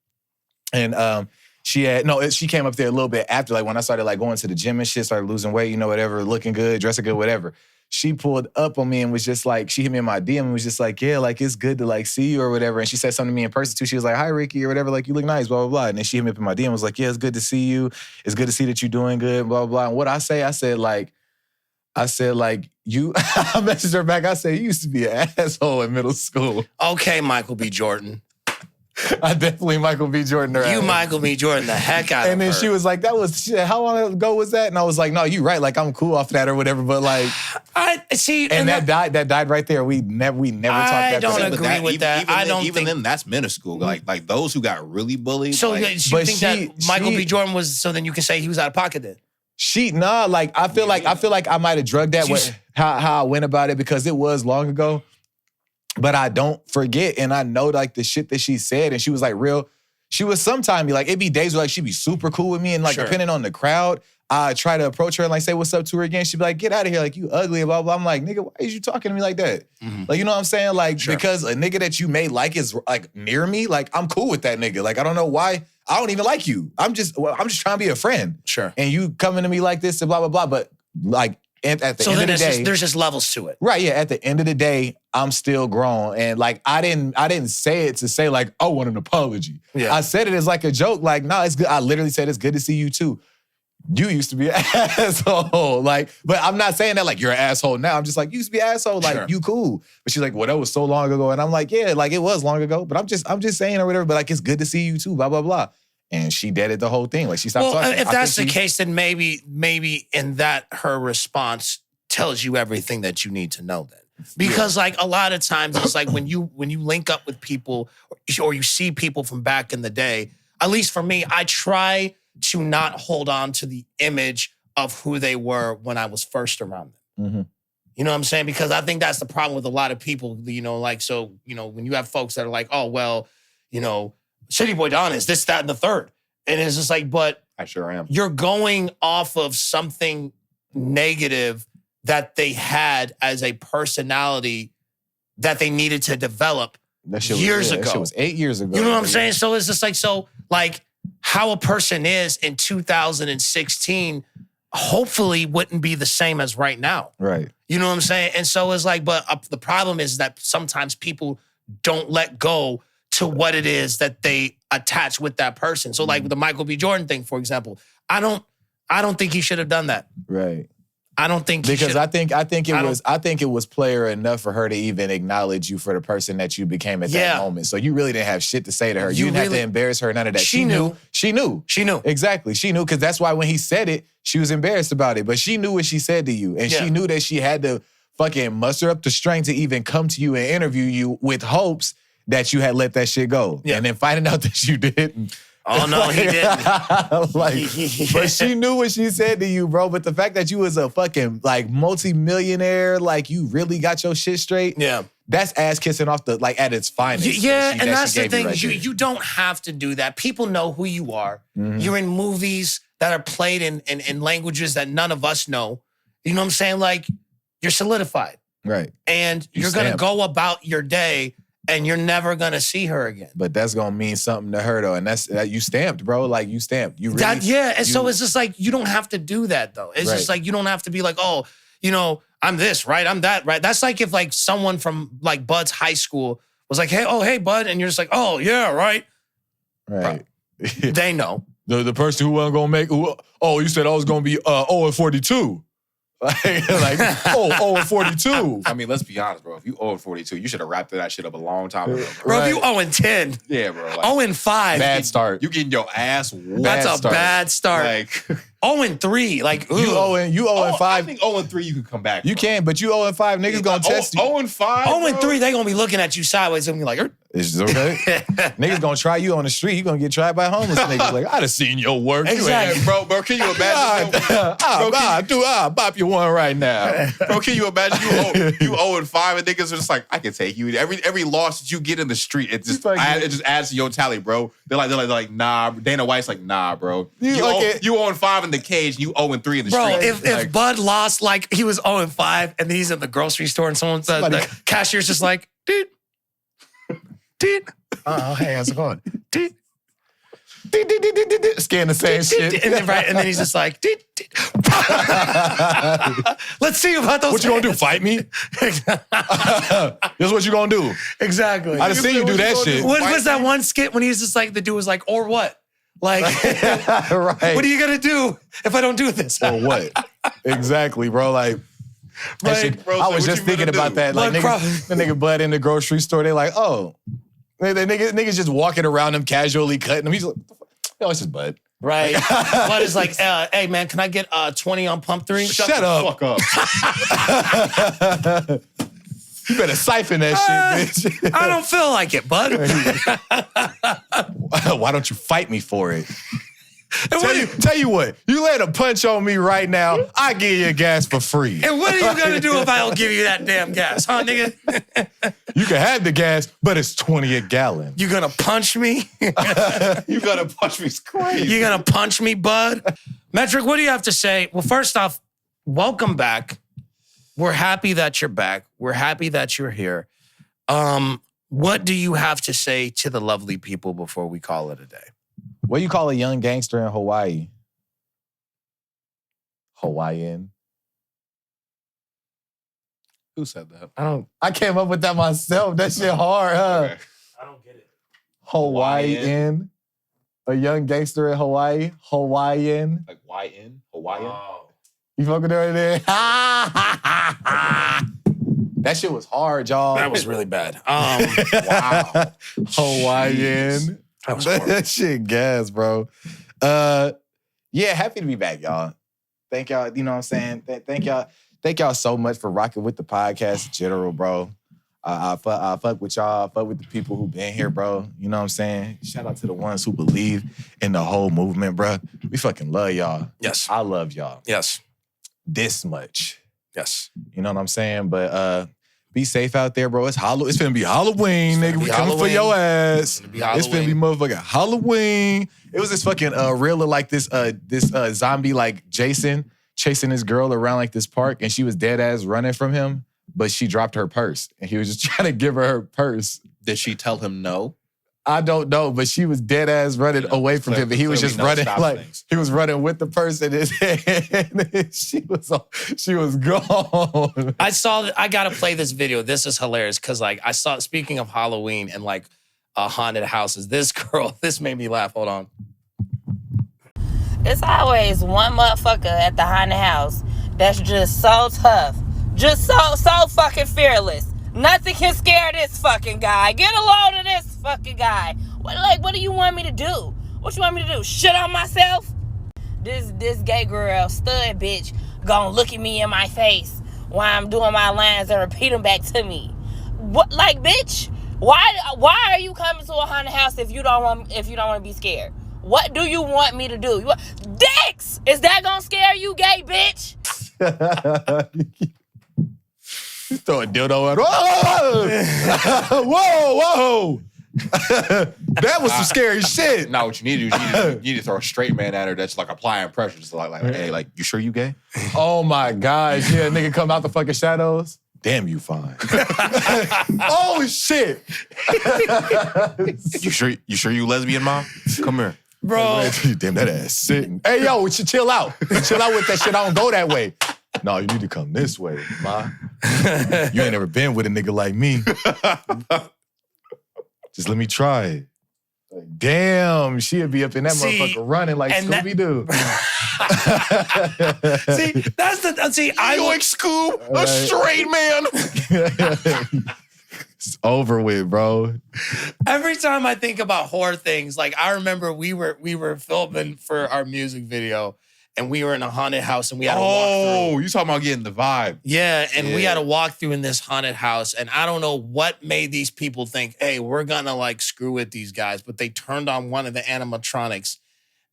And she came up there a little bit after, like when I started like going to the gym and shit, started losing weight, you know, whatever, looking good, dressing good, whatever. She pulled up on me and was just like, she hit me in my DM and was just like, yeah, like it's good to like see you or whatever. And she said something to me in person too. She was like, hi, Ricky, or whatever, like you look nice, blah, blah, blah. And then she hit me up in my DM and was like, yeah, it's good to see you. It's good to see that you're doing good, blah, blah, blah. And what I said, you, I messaged her back. I said, you used to be an asshole in middle school. Okay, Michael B. Jordan. I definitely Michael B. Jordan her. You Michael B. Jordan the heck out of her. And then she was like, how long ago was that? And I was like, no, you right. Like, I'm cool off that or whatever. But like, I see. And that died right there. We never talked that. I don't agree with that. I don't even think then that's middle school. Like those who got really bullied. So like, you think that Michael B. Jordan was, so then you can say he was out of pocket then? I feel like I might have drugged that with how I went about it because it was long ago. But I don't forget, and I know like the shit that she said, and she was like real. She was sometimes like it'd be days where like she'd be super cool with me, and like depending on the crowd, I try to approach her and like say what's up to her again. She'd be like, "Get out of here, like you ugly," blah blah. I'm like, nigga, why is you talking to me like that? Like you know what I'm saying? Like because a nigga that you may like is like near me, like I'm cool with that nigga. Like I don't know why I don't even like you. I'm just trying to be a friend. Sure. And you coming to me like this and blah blah blah. But like. At the end of the day, there's just levels to it, right? Yeah. At the end of the day, I'm still grown, and like I didn't say it to say like I want an apology. Yeah. I said it as like a joke. Like no, it's good. I literally said it's good to see you too. You used to be an asshole, like, but I'm not saying that like you're an asshole now. I'm just like you used to be an asshole, like you cool. But she's like, well, that was so long ago, and I'm like, yeah, like it was long ago. But I'm just saying or whatever. But like it's good to see you too. Blah blah blah. And she deaded the whole thing. Like she stopped talking. If that's the case, then maybe in that her response tells you everything that you need to know then. Because like a lot of times it's like when you link up with people or you see people from back in the day, at least for me, I try to not hold on to the image of who they were when I was first around them. Mm-hmm. You know what I'm saying? Because I think that's the problem with a lot of people, you know, like, so, you know, when you have folks that are like, oh, well, you know, Cityy'Boi Don is this, that, and the third. And it's just like, but I sure am. You're going off of something negative that they had as a personality that they needed to develop years ago. That shit was 8 years ago. You know what I'm saying? So it's just like, so like how a person is in 2016 hopefully wouldn't be the same as right now. Right. You know what I'm saying? And so it's like, but the problem is that sometimes people don't let go to what it is that they attach with that person. So like with the Michael B. Jordan thing, for example, I don't think he should have done that. Right. I don't think because I think it was player enough for her to even acknowledge you for the person that you became at that moment. So you really didn't have shit to say to her. You didn't have to embarrass her, none of that. She knew. Exactly. She knew because that's why when he said it, she was embarrassed about it. But she knew what she said to you. And she knew that she had to fucking muster up the strength to even come to you and interview you with hopes that you had let that shit go. Yeah. And then finding out that you didn't. Oh, no, he didn't. But she knew what she said to you, bro. But the fact that you was a fucking, like, multi-millionaire, like, you really got your shit straight. Yeah. That's ass kissing off the, like, at its finest. Yeah, and that's the thing. You don't have to do that. People know who you are. Mm-hmm. You're in movies that are played in languages that none of us know. You know what I'm saying? Like, you're solidified. Right. And you're going to go about your day and you're never gonna see her again. But that's gonna mean something to her though, and that's you stamped, bro. Like you stamped. You really, so it's just like you don't have to do that though. It's just like you don't have to be like, oh, you know, I'm this, right? I'm that, right? That's like if like someone from like Bud's high school was like, hey, Bud, and you're just like, oh yeah, right. Right. They know. The person who wasn't gonna make. You said I was gonna be 0-42. Oh, 0-42. I mean, let's be honest, bro. If you 0-42, you should have wrapped that shit up a long time ago, bro. Bro, if you 0-10, Yeah, bro. Like, 0-5, Bad start. you getting your ass whooped. that's a bad start. Like, 0-3, like, ooh. You 0-5. I think 0-3 you could come back. You can, but you 0-5. Niggas gonna test you. 0-5. 0-3, they gonna be looking at you sideways and be like, It's okay. Niggas gonna try you on the street. You gonna get tried by homeless niggas. Like, I done seen your work. Exactly. Bro, can you imagine? I'll bop you one right now. Bro, can you imagine you 0-5 and niggas are just like, I can take you. Every loss that you get in the street, it just adds to your tally, bro. They're like, nah. Dana White's like, nah, bro. You 0-5 in the cage, you 0-3 in the bro, street. if Bud lost, like, he was 0-5 and then he's in the grocery store and the cashier's just like, dude. Oh, hey, how's it going? Scan the same shit. And then he's just like, let's see about those. What you gonna do? Fight me? This is what you gonna do. Exactly. I done seen you do that shit. What was that one skit when he's just like, the dude was like, or what? Like, right. What are you gonna do if I don't do this? Or what? Exactly, bro. Like, Right. Bro, I so was what just you thinking gonna about do? that. Like, Blood the nigga Bud in the grocery store, they like, oh. Niggas just walking around him, casually cutting him. He's like, oh, it's just Bud. Right. Bud is like, hey, man, can I get 20 on pump 3? Shut up. Fuck up. You better siphon that shit, bitch. I don't feel like it, Bud. Why don't you fight me for it? Tell you what, you let a punch on me right now, I give you gas for free. And what are you gonna do if I don't give you that damn gas, huh, nigga? You can have the gas, but it's 20 a gallon. You gonna punch me? You gotta punch me. It's crazy. You gonna punch me, Bud? Metric, what do you have to say? Well, first off, welcome back. We're happy that you're back. We're happy that you're here. What do you have to say to the lovely people before we call it a day? What do you call a young gangster in Hawaii? Hawaiian. Who said that? I came up with that myself. That shit hard, huh? Okay. I don't get it. Hawaiian. A young gangster in Hawaii. Hawaiian. Like YN? Hawaiian? Oh. You fucking there? That shit was hard, y'all. That was really bad. Wow. Hawaiian. That was horrible. That shit gas, bro. Yeah, happy to be back, y'all. Thank y'all, you know what I'm saying? Thank y'all so much for rocking with the podcast in general, bro. I fuck with y'all. I fuck with the people who been here, bro. You know what I'm saying? Shout out to the ones who believe in the whole movement, bro. We fucking love y'all. Yes. I love y'all. Yes. This much. Yes. You know what I'm saying? But be safe out there, bro. It's finna be Halloween, nigga. We coming for your ass. It's finna be motherfucking Halloween. It was this fucking reel of like this zombie like Jason chasing this girl around like this park, and she was dead ass running from him, but she dropped her purse, and he was just trying to give her purse. Did she tell him no? I don't know, but she was dead ass running away from him, and he was just running like he was running with the purse in his hand. And she was gone. I gotta play this video. This is hilarious because like I saw. Speaking of Halloween and like haunted houses, this made me laugh. Hold on. It's always one motherfucker at the haunted house that's just so tough, just so fucking fearless. Nothing can scare this fucking guy. Get a load of this fucking guy. What do you want me to do? What you want me to do? Shit on myself? This gay girl, stud bitch, gonna look at me in my face while I'm doing my lines and repeat them back to me. What, like, bitch? Why are you coming to a haunted house if you don't want to be scared? What do you want me to do? Dicks! Is that gonna scare you, gay bitch? You throw a dildo at whoa. That was some scary shit. No, what you need to do is you need to throw a straight man at her that's like applying pressure. Just like hey, like, you sure you gay? Oh my gosh. Yeah, nigga come out the fucking shadows. Damn, you fine. Oh shit. You sure you lesbian, mom? Come here. Bro. Damn, that ass sitting. Hey, yo, we should chill out. Chill out with that shit. I don't go that way. No, you need to come this way, ma. You ain't never been with a nigga like me. Just let me try it. Damn, she'd be up in that See, motherfucker running like and that- Scooby-Doo. See, that's the see. I Yoink, Scoob, a straight man. It's over with, bro. Every time I think about horror things, like I remember we were filming for our music video, and we were in a haunted house, and we had to walk through. Oh, you talking about getting the vibe? Yeah, and we had to walk through in this haunted house, and I don't know what made these people think, hey, we're gonna like screw with these guys, but they turned on one of the animatronics,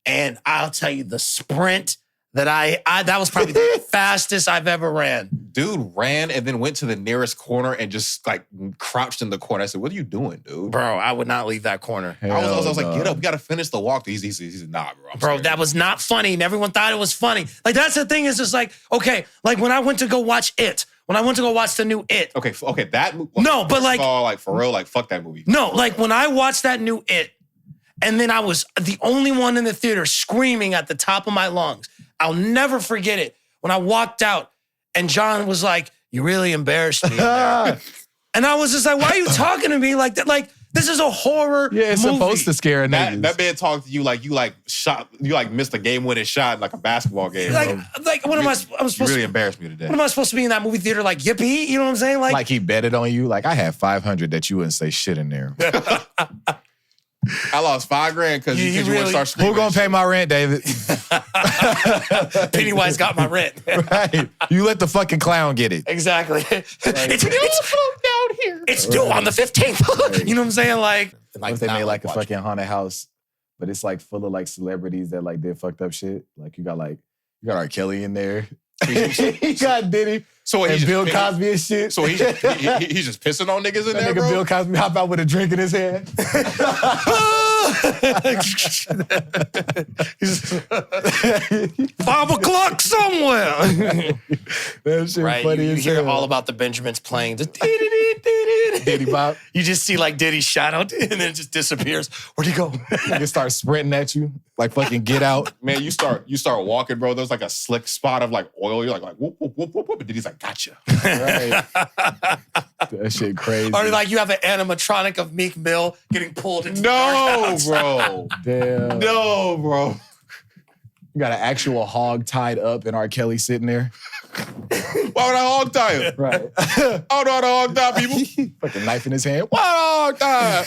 and I'll tell you, the sprint that I that was probably the fastest I've ever ran. Dude ran and then went to the nearest corner and just like crouched in the corner. I said, "What are you doing, dude?" Bro, I would not leave that corner. I was like, "Get up, we gotta finish the walk." He said, "Nah, bro." I'm Bro, scared." that was not funny, and everyone thought it was funny. Like, that's the thing is just like, okay, like when I went to go watch It, when I went to go watch the new It. Okay, that movie. No, but like, like for real, like fuck that movie. no, like when I watched that new It, and then I was the only one in the theater screaming at the top of my lungs. I'll never forget it. When I walked out and John was like, "You really embarrassed me in there." And I was just like, "Why are you talking to me like that? Like, this is a horror Yeah, it's movie." supposed to scare a niggas. That man talked to you like you missed a game-winning shot in like a basketball game. bro. Like what am I supposed You really to embarrassed me today. what am I supposed to be in that movie theater like yippee? You know what I'm saying? Like he betted on you. Like I had 500 that you wouldn't say shit in there. I lost $5,000 because you really- wouldn't start screaming. Who gonna pay my rent, David? Pennywise got my rent. Right. You let the fucking clown get it. Exactly. It's due on the 15th. You know what I'm saying? Like What if they made like a watch fucking haunted house, but it's like full of like celebrities that like did fucked up shit. Like you got R. Kelly in there. You got Diddy. So And Bill Cosby and shit. So he's just pissing on niggas in That there, nigga bro. Bill Cosby hop out with a drink in his hand. $5 o'clock somewhere. That shit Right, funny you as hear hell. all about the Benjamins playing. Just Diddy Bop. You just see like Diddy's shadow and then it just disappears. Where'd he go? Nigga start sprinting at you like fucking Get Out. Man, you start walking, bro. There's like a slick spot of like oil. You're like whoop, whoop, whoop, whoop, whoop. And then he's like, gotcha. Right. That shit crazy. Or like you have an animatronic of Meek Mill getting pulled into the dark No, house. bro. Damn. No, bro. You got an actual hog tied up and R. Kelly sitting there. Why would I hog tie him? Right. I don't know how to hog tie people. Fucking knife in his hand. Why hog tie?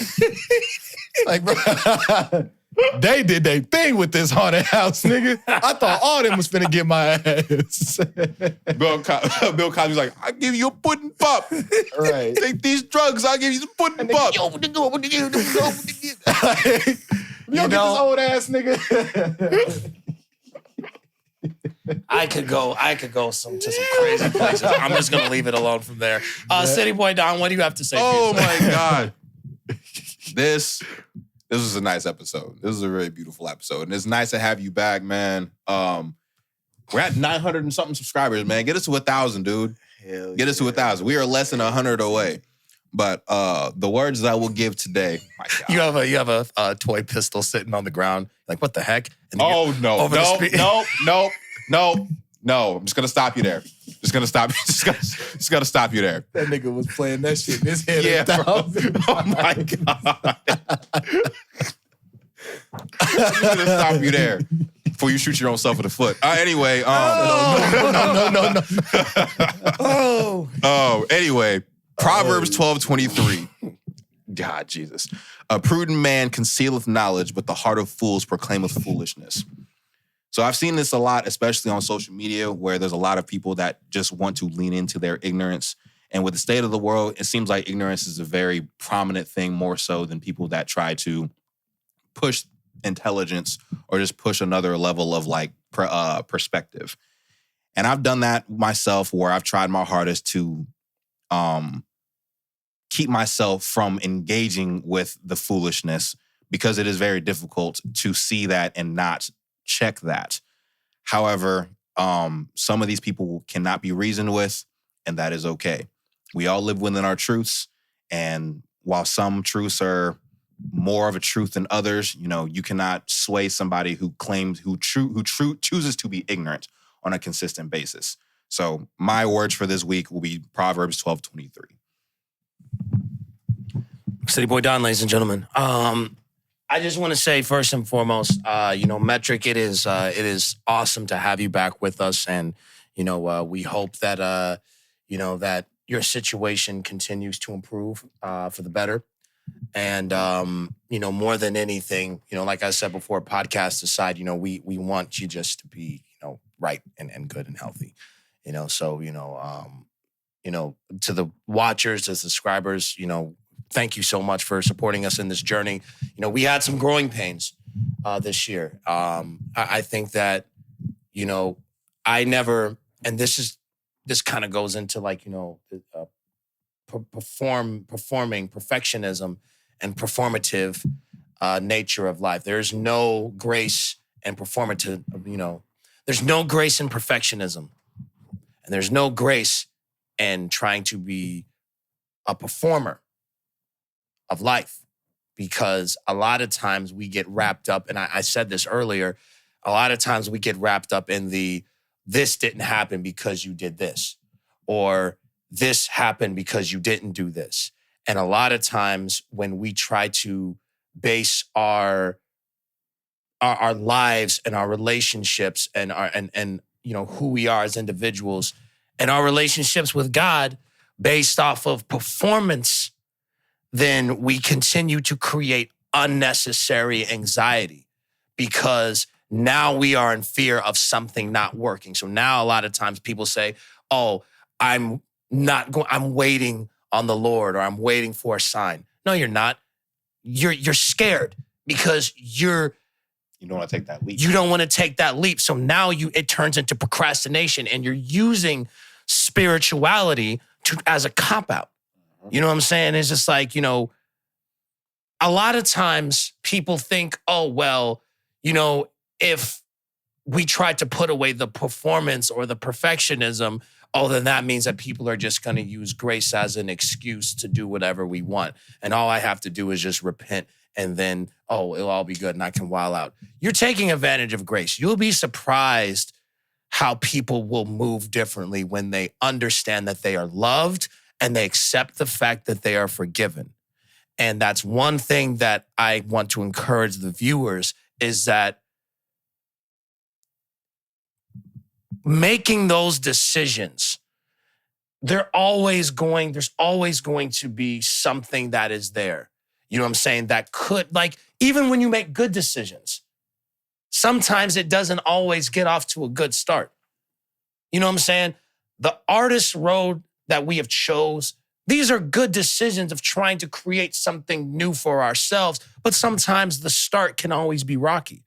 Like, bro. They did their thing with this haunted house, nigga. I thought all them was finna get my ass. Bill Cosby's like, I give you a pudding pop. Right. Take these drugs, I'll give you some pudding pop. Yo, get this old ass nigga. I could go to some crazy places. I'm just gonna leave it alone from there. Cityy'Boi Don, what do you have to say? Oh for yourself? my God. This was a nice episode. This was a really beautiful episode. And it's nice to have you back, man. We're at 900 and something subscribers, man. Get us to 1,000, dude. Hell Get us to 1,000. We are less than 100 away. But the words that I will give today, my God. You have a toy pistol sitting on the ground. Like, what the heck? And you Oh, get no. over the No, speed- no. I'm just going to stop you there. Just gonna stop you there. That nigga was playing that shit in his head. Yeah, bro. 1,000. Oh my God. I'm gonna stop you there before you shoot your own self in the foot. Anyway, No. Anyway, Proverbs 12:23. God, Jesus. A prudent man concealeth knowledge, but the heart of fools proclaimeth foolishness. So I've seen this a lot, especially on social media, where there's a lot of people that just want to lean into their ignorance. And with the state of the world, it seems like ignorance is a very prominent thing, more so than people that try to push intelligence or just push another level of like perspective. And I've done that myself, where I've tried my hardest to keep myself from engaging with the foolishness, because it is very difficult to see that and not check that. However, some of these people cannot be reasoned with, and that is okay. We all live within our truths, and while some truths are more of a truth than others, you know, you cannot sway somebody who chooses to be ignorant on a consistent basis. So my words for this week will be Proverbs 12:23. Cityy'Boi Don, ladies and gentlemen. I just want to say first and foremost, Metric, it is awesome to have you back with us, and we hope that that your situation continues to improve for the better, and more than anything, like I said before, podcast aside, we want you just to be right and good and healthy, so to the watchers, the subscribers, thank you so much for supporting us in this journey. We had some growing pains this year. I think that, I never, and this kind of goes into like, performing perfectionism and performative nature of life. There's no grace and performative, there's no grace in perfectionism, and there's no grace in trying to be a performer of life, because a lot of times we get wrapped up, and I said this earlier, a lot of times we get wrapped up in this didn't happen because you did this, or this happened because you didn't do this. And a lot of times when we try to base our lives and our relationships and who we are as individuals and our relationships with God based off of performance, then we continue to create unnecessary anxiety, because now we are in fear of something not working. So now a lot of times people say, oh, I'm waiting on the Lord, or I'm waiting for a sign. No, you're not. You're scared because you don't want to take that leap. You don't want to take that leap. So now it turns into procrastination, and you're using spirituality as a cop-out. You know what I'm saying? It's just like, a lot of times people think, oh, well, if we try to put away the performance or the perfectionism, oh, then that means that people are just going to use grace as an excuse to do whatever we want. And all I have to do is just repent, and then, oh, it'll all be good and I can wild out. You're taking advantage of grace. You'll be surprised how people will move differently when they understand that they are loved and they accept the fact that they are forgiven. And that's one thing that I want to encourage the viewers, is that making those decisions, there's always going to be something that is there. You know what I'm saying? That could, like, even when you make good decisions, sometimes it doesn't always get off to a good start. You know what I'm saying? The artist's road that we have chose, these are good decisions of trying to create something new for ourselves, but sometimes the start can always be rocky.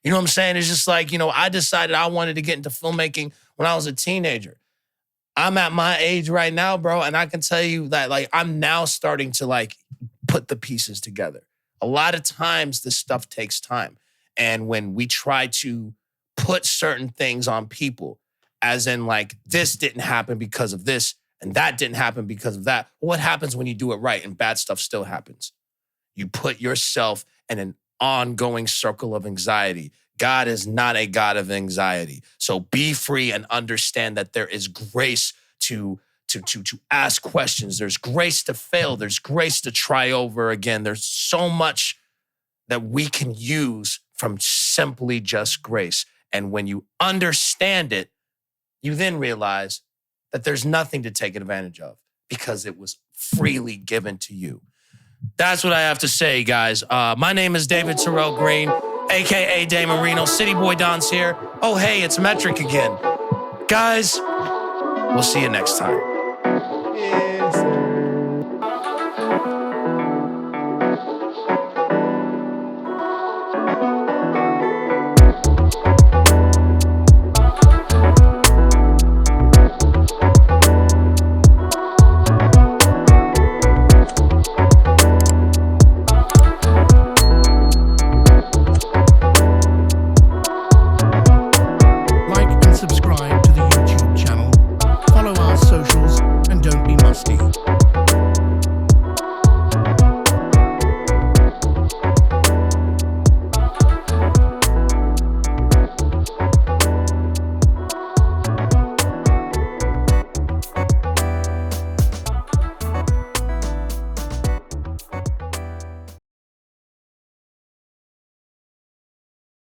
You know what I'm saying? It's just like, I decided I wanted to get into filmmaking when I was a teenager. I'm at my age right now, bro, and I can tell you that, like, I'm now starting to, like, put the pieces together. A lot of times this stuff takes time. And when we try to put certain things on people, as in, like, this didn't happen because of this, and that didn't happen because of that. What happens when you do it right and bad stuff still happens? You put yourself in an ongoing circle of anxiety. God is not a God of anxiety. So be free and understand that there is grace to ask questions. There's grace to fail. There's grace to try over again. There's so much that we can use from simply just grace. And when you understand it, you then realize that there's nothing to take advantage of because it was freely given to you. That's what I have to say, guys. My name is David Terrell Green, a.k.a. Day Marino. Cityy'Boi Don's here. Oh, hey, it's Metric again. Guys, we'll see you next time. Yes.